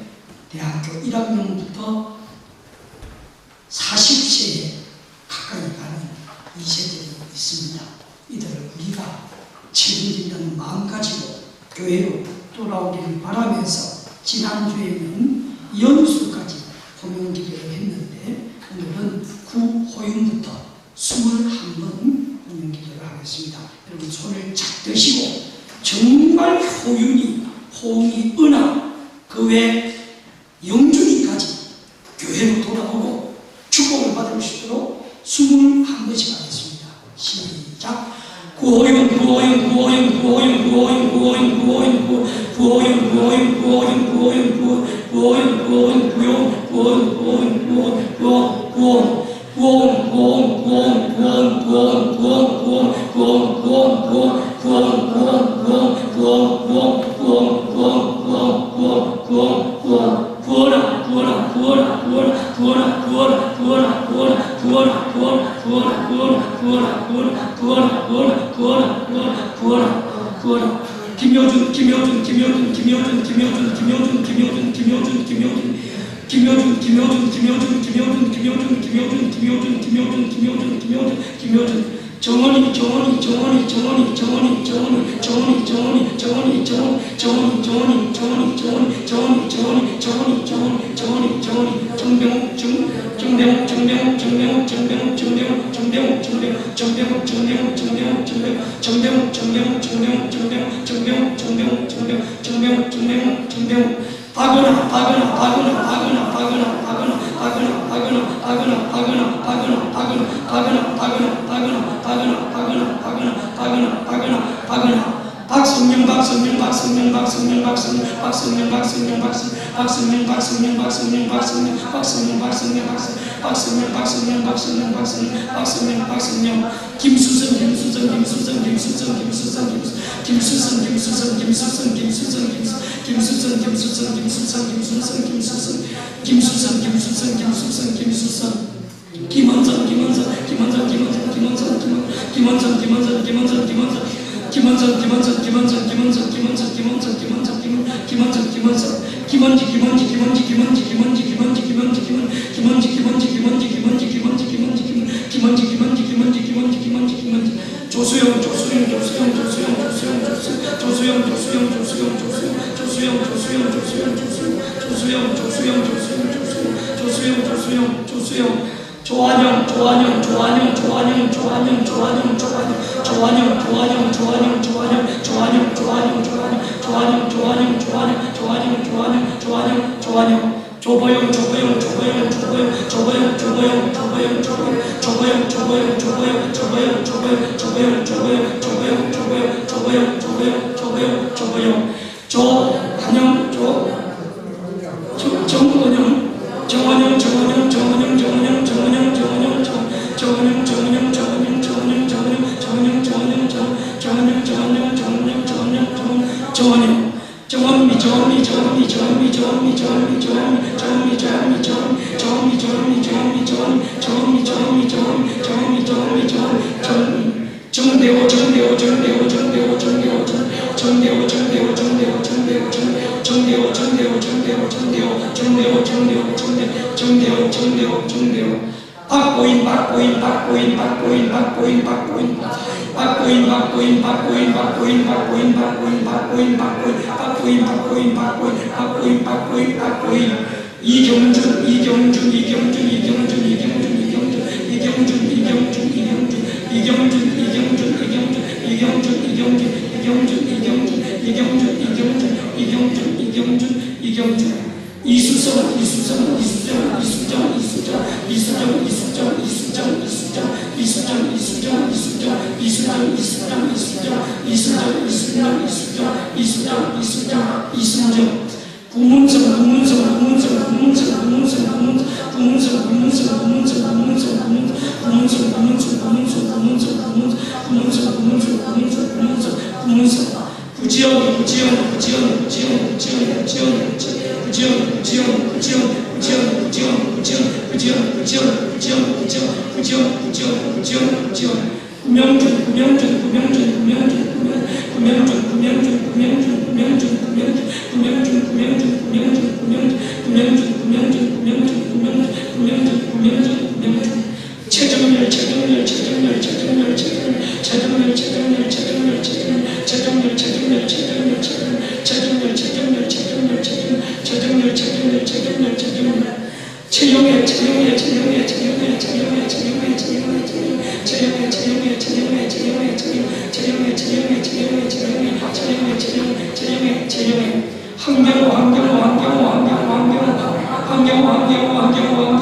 대학교 1학년부터 40세에 가까이 가는 2세들이 있습니다. 이들을 우리가 책임진다는 마음 가지고 교회로 돌아오기를 바라면서 지난주에는 연수까지 호명기도를 했는데 오늘은 구호윤부터 21번 호명기도를 하겠습니다. 여러분 손을 착 드시고 정말 호윤이, 호응이, 은하, 그 외 영준이까지 그대로 돌아오고 축복을 받을 수 있도록 21번씩 하겠습니다. 시작. 구호연 구호연 구호연 구호연 구호연 구호연 구호연 구호연 구호연 구호연 구호연 구호연 구호연 구호연 구호연 구호연 구호연 구호연 환경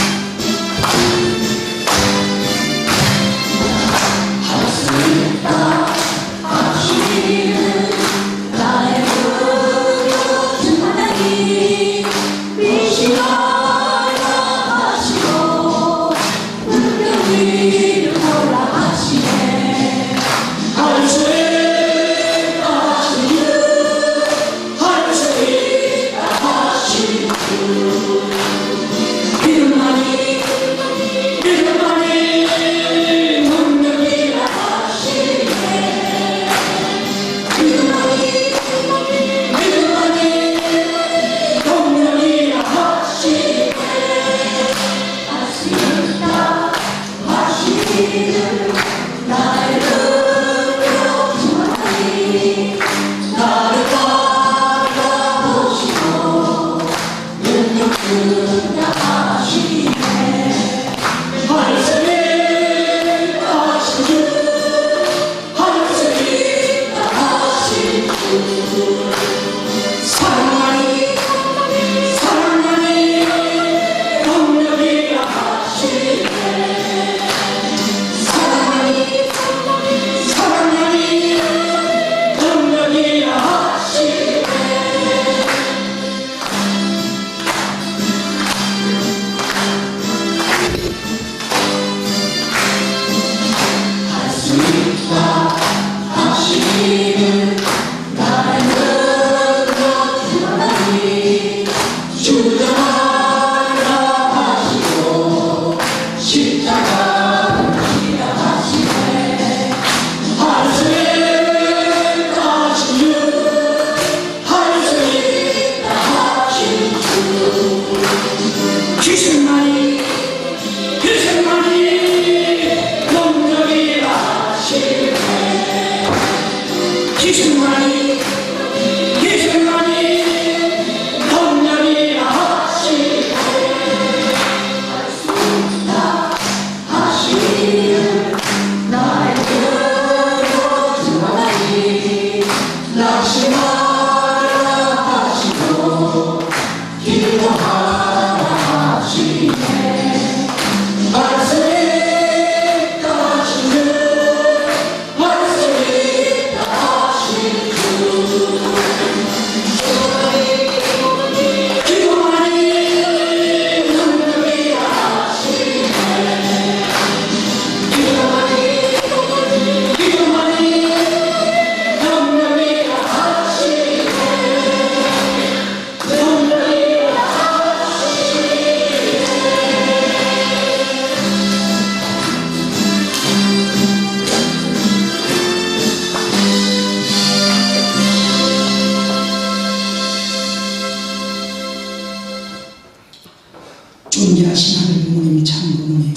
존귀하신 하늘 부모님이 참 부모님,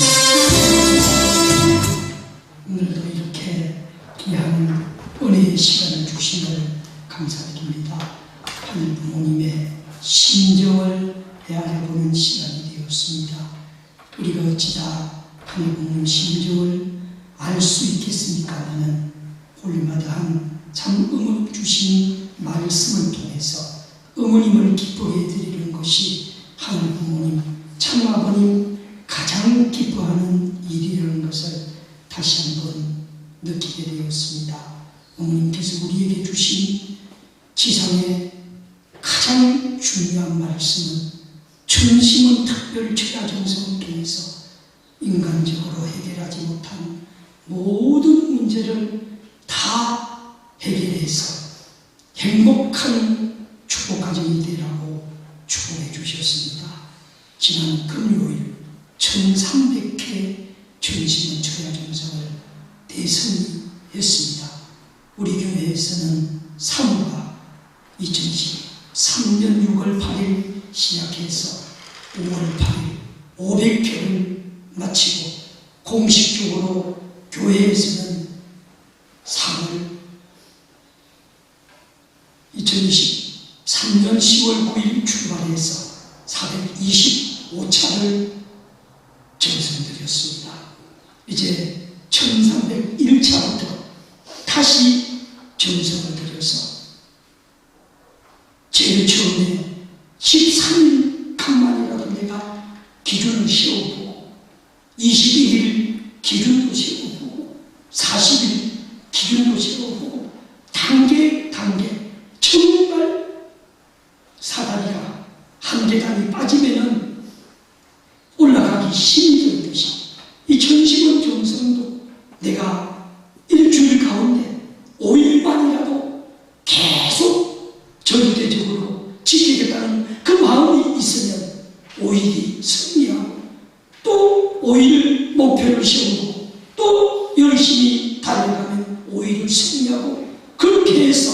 오늘도 이렇게 귀한 은혜의 시간을 주심을 감사드립니다. 하늘 부모님의 심정을 헤아려보는 시간이 되었습니다. 우리가 어찌다 하늘 부모님 심정을 알 수 있겠습니까마는 홀마다한 참 응업 주신 말씀을 통해서 어머님을 기쁘게 해드리는 것이 하늘 부모님, 참 아버님 가장 기뻐하는 일이라는 것을 다시 한번 느끼게 되었습니다. 어머님께서 우리에게 주신 지상의 가장 중요한 말씀은 전심은 특별 철야정성을 통해서 인간적으로 해결하지 못한 모든 문제를 다 해결해서 행복한 축복 가정이 되라고 축복해 주셨습니다. 지난 금요일 1300회 전심은 철야정성을 대선했습니다. 우리 교회에서는 3화 2013년 6월 8일 시작해서 5월 8일 500회를 마치고 공식적으로 교회에서는 3월 2023년 10월 9일 출발해서 425차를 정성드렸습니다. 이제 1301차부터 다시 정성을 들여서 제일 처음에 13일 간만이라도 내가 기준을 세워보고 21일 기준도 세워보고 40일 기준도 세워보고 단계 정말 사다리가 한 계단이 빠지면은 올라가기 힘들듯이 이 전심원 정성도 내가 일주일 가운데 5일만이라도 계속 절대적으로 지키겠다는 그 마음이 있으면 5일이 승리하고 또 5일 목표를 세우고 또 열심히 달려가면 5일을 승리하고 그렇게 해서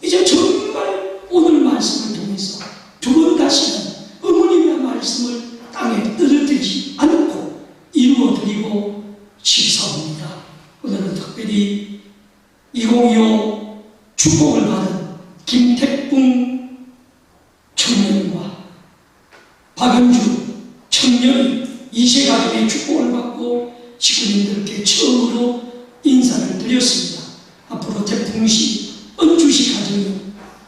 이제 정말 오늘 말씀을 통해서 두 번 다시는 어머님의 말씀을 땅에 떨어뜨리지 않고 이루어드리고 싶사옵니다. 오늘은 특별히 2025 축복을 받은 김택붕 청년과 박은주 청년이 이세 가족의 축복을 받고 식구님들께 처음으로 인사를 드렸습니다. 앞으로 태풍시, 은주시 가정이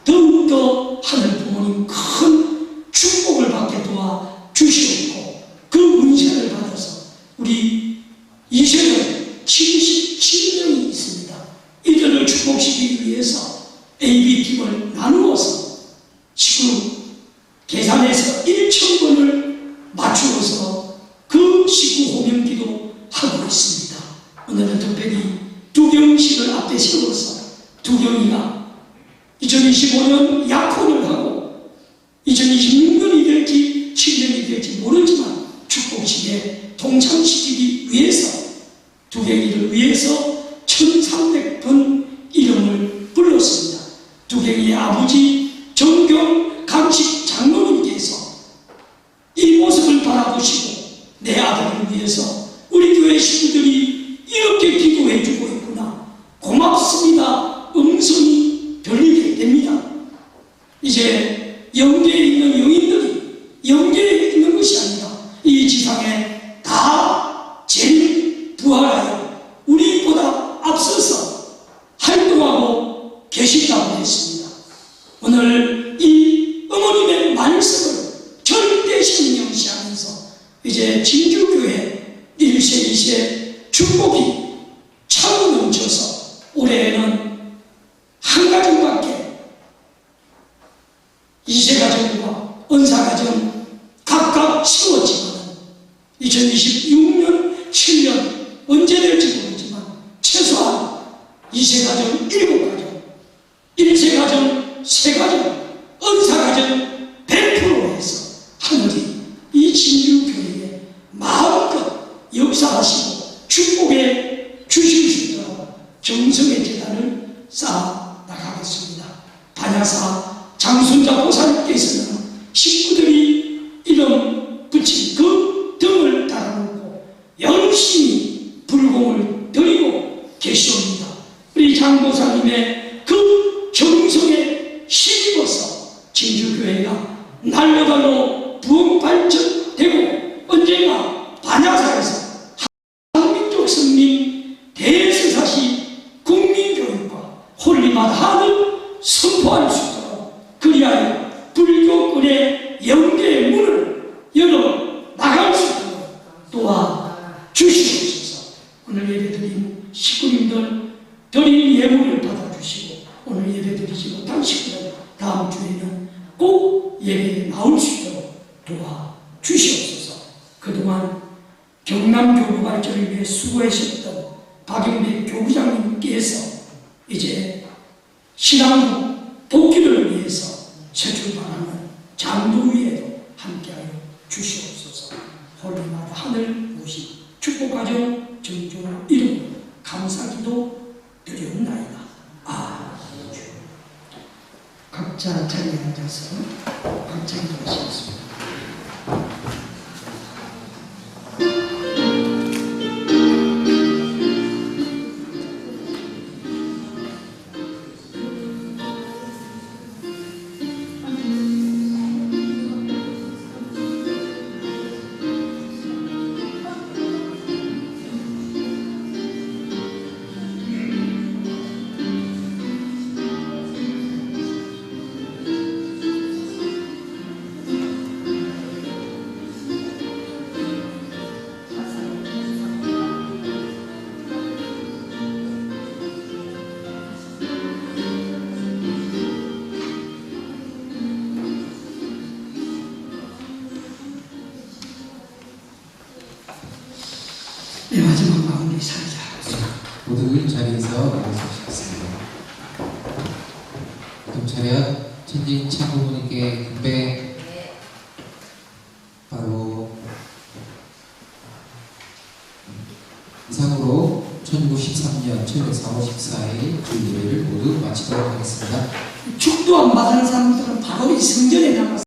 더욱더 하늘 부모님 큰 축복을 받게 도와 주시옵고 그 문세를 받아서 우리 이세는 77명이 있습니다. 이들을 축복시키기 위해서 AB팀을 나누어서 지금 계산해서 1,000번을 맞추어서 그 식구 호명기도 하고 있습니다. 오늘은 특별히 두경식을 앞에 세워서 두경이가 2025년 약혼을 하고 2026년이 될지 이제 축복이 차고 넘쳐서 올해에는 한 가정밖에 이세가정과 은사가정 각각 세웠지만 2026년, 7년 언제 될지 모르지만 최소한 이세가정 7가정, 1세가정 3가정, 은사가정 100% 해서 하늘이 이 진주교회에 마음껏 역사하시고 축복해 주실 수 있도록 정성의 재단을 쌓아 나가겠습니다. 반야사 장순자 보살께서는 식구들이 이름 붙인 그 등을 따라놓고 열심히 불공을 드리고 계시옵니다. 우리 장보살님의 그 정성에 힘입어서 진주교회가 날로달로 부흥 발전되고 언젠가 반야사에서 한민족 선민 대세사시 국민교육과 홀리마다를 선포할 수 있도록 그리하여 불교권의 영계의 문을 열어 나갈 수 있도록 도와주시옵소서. 오늘 예배드린 식구님들 드린 예물을 받아주시고 오늘 예배드리지 못한 식구들 다음 주에는 꼭 예배에 나올 수 있도록 도와주시옵소서. 그동안 경남교구 발전을 위해 수고하셨던 박영배 교구장님께서 이제 신앙 복귀를 위해서 새 출발하는 장로위에도 함께하여 주시옵소서. 홀리마다 하늘 모시 축복가정 정종 이름으로 감사기도 드리옵나이다. 아멘. 각자 자리에 앉아서 각자 기도하시겠습니다. 네, 마지막 마무리 사자. 모두 자리에서 나오시겠습니다. 경찰이야 천진 참고분께 경배. 바로 이상으로 1913년 7월 4월 14일 주일 예배를 모두 마치도록 하겠습니다. 축도 안 받은 사람들은 바로 이 성전에 나가서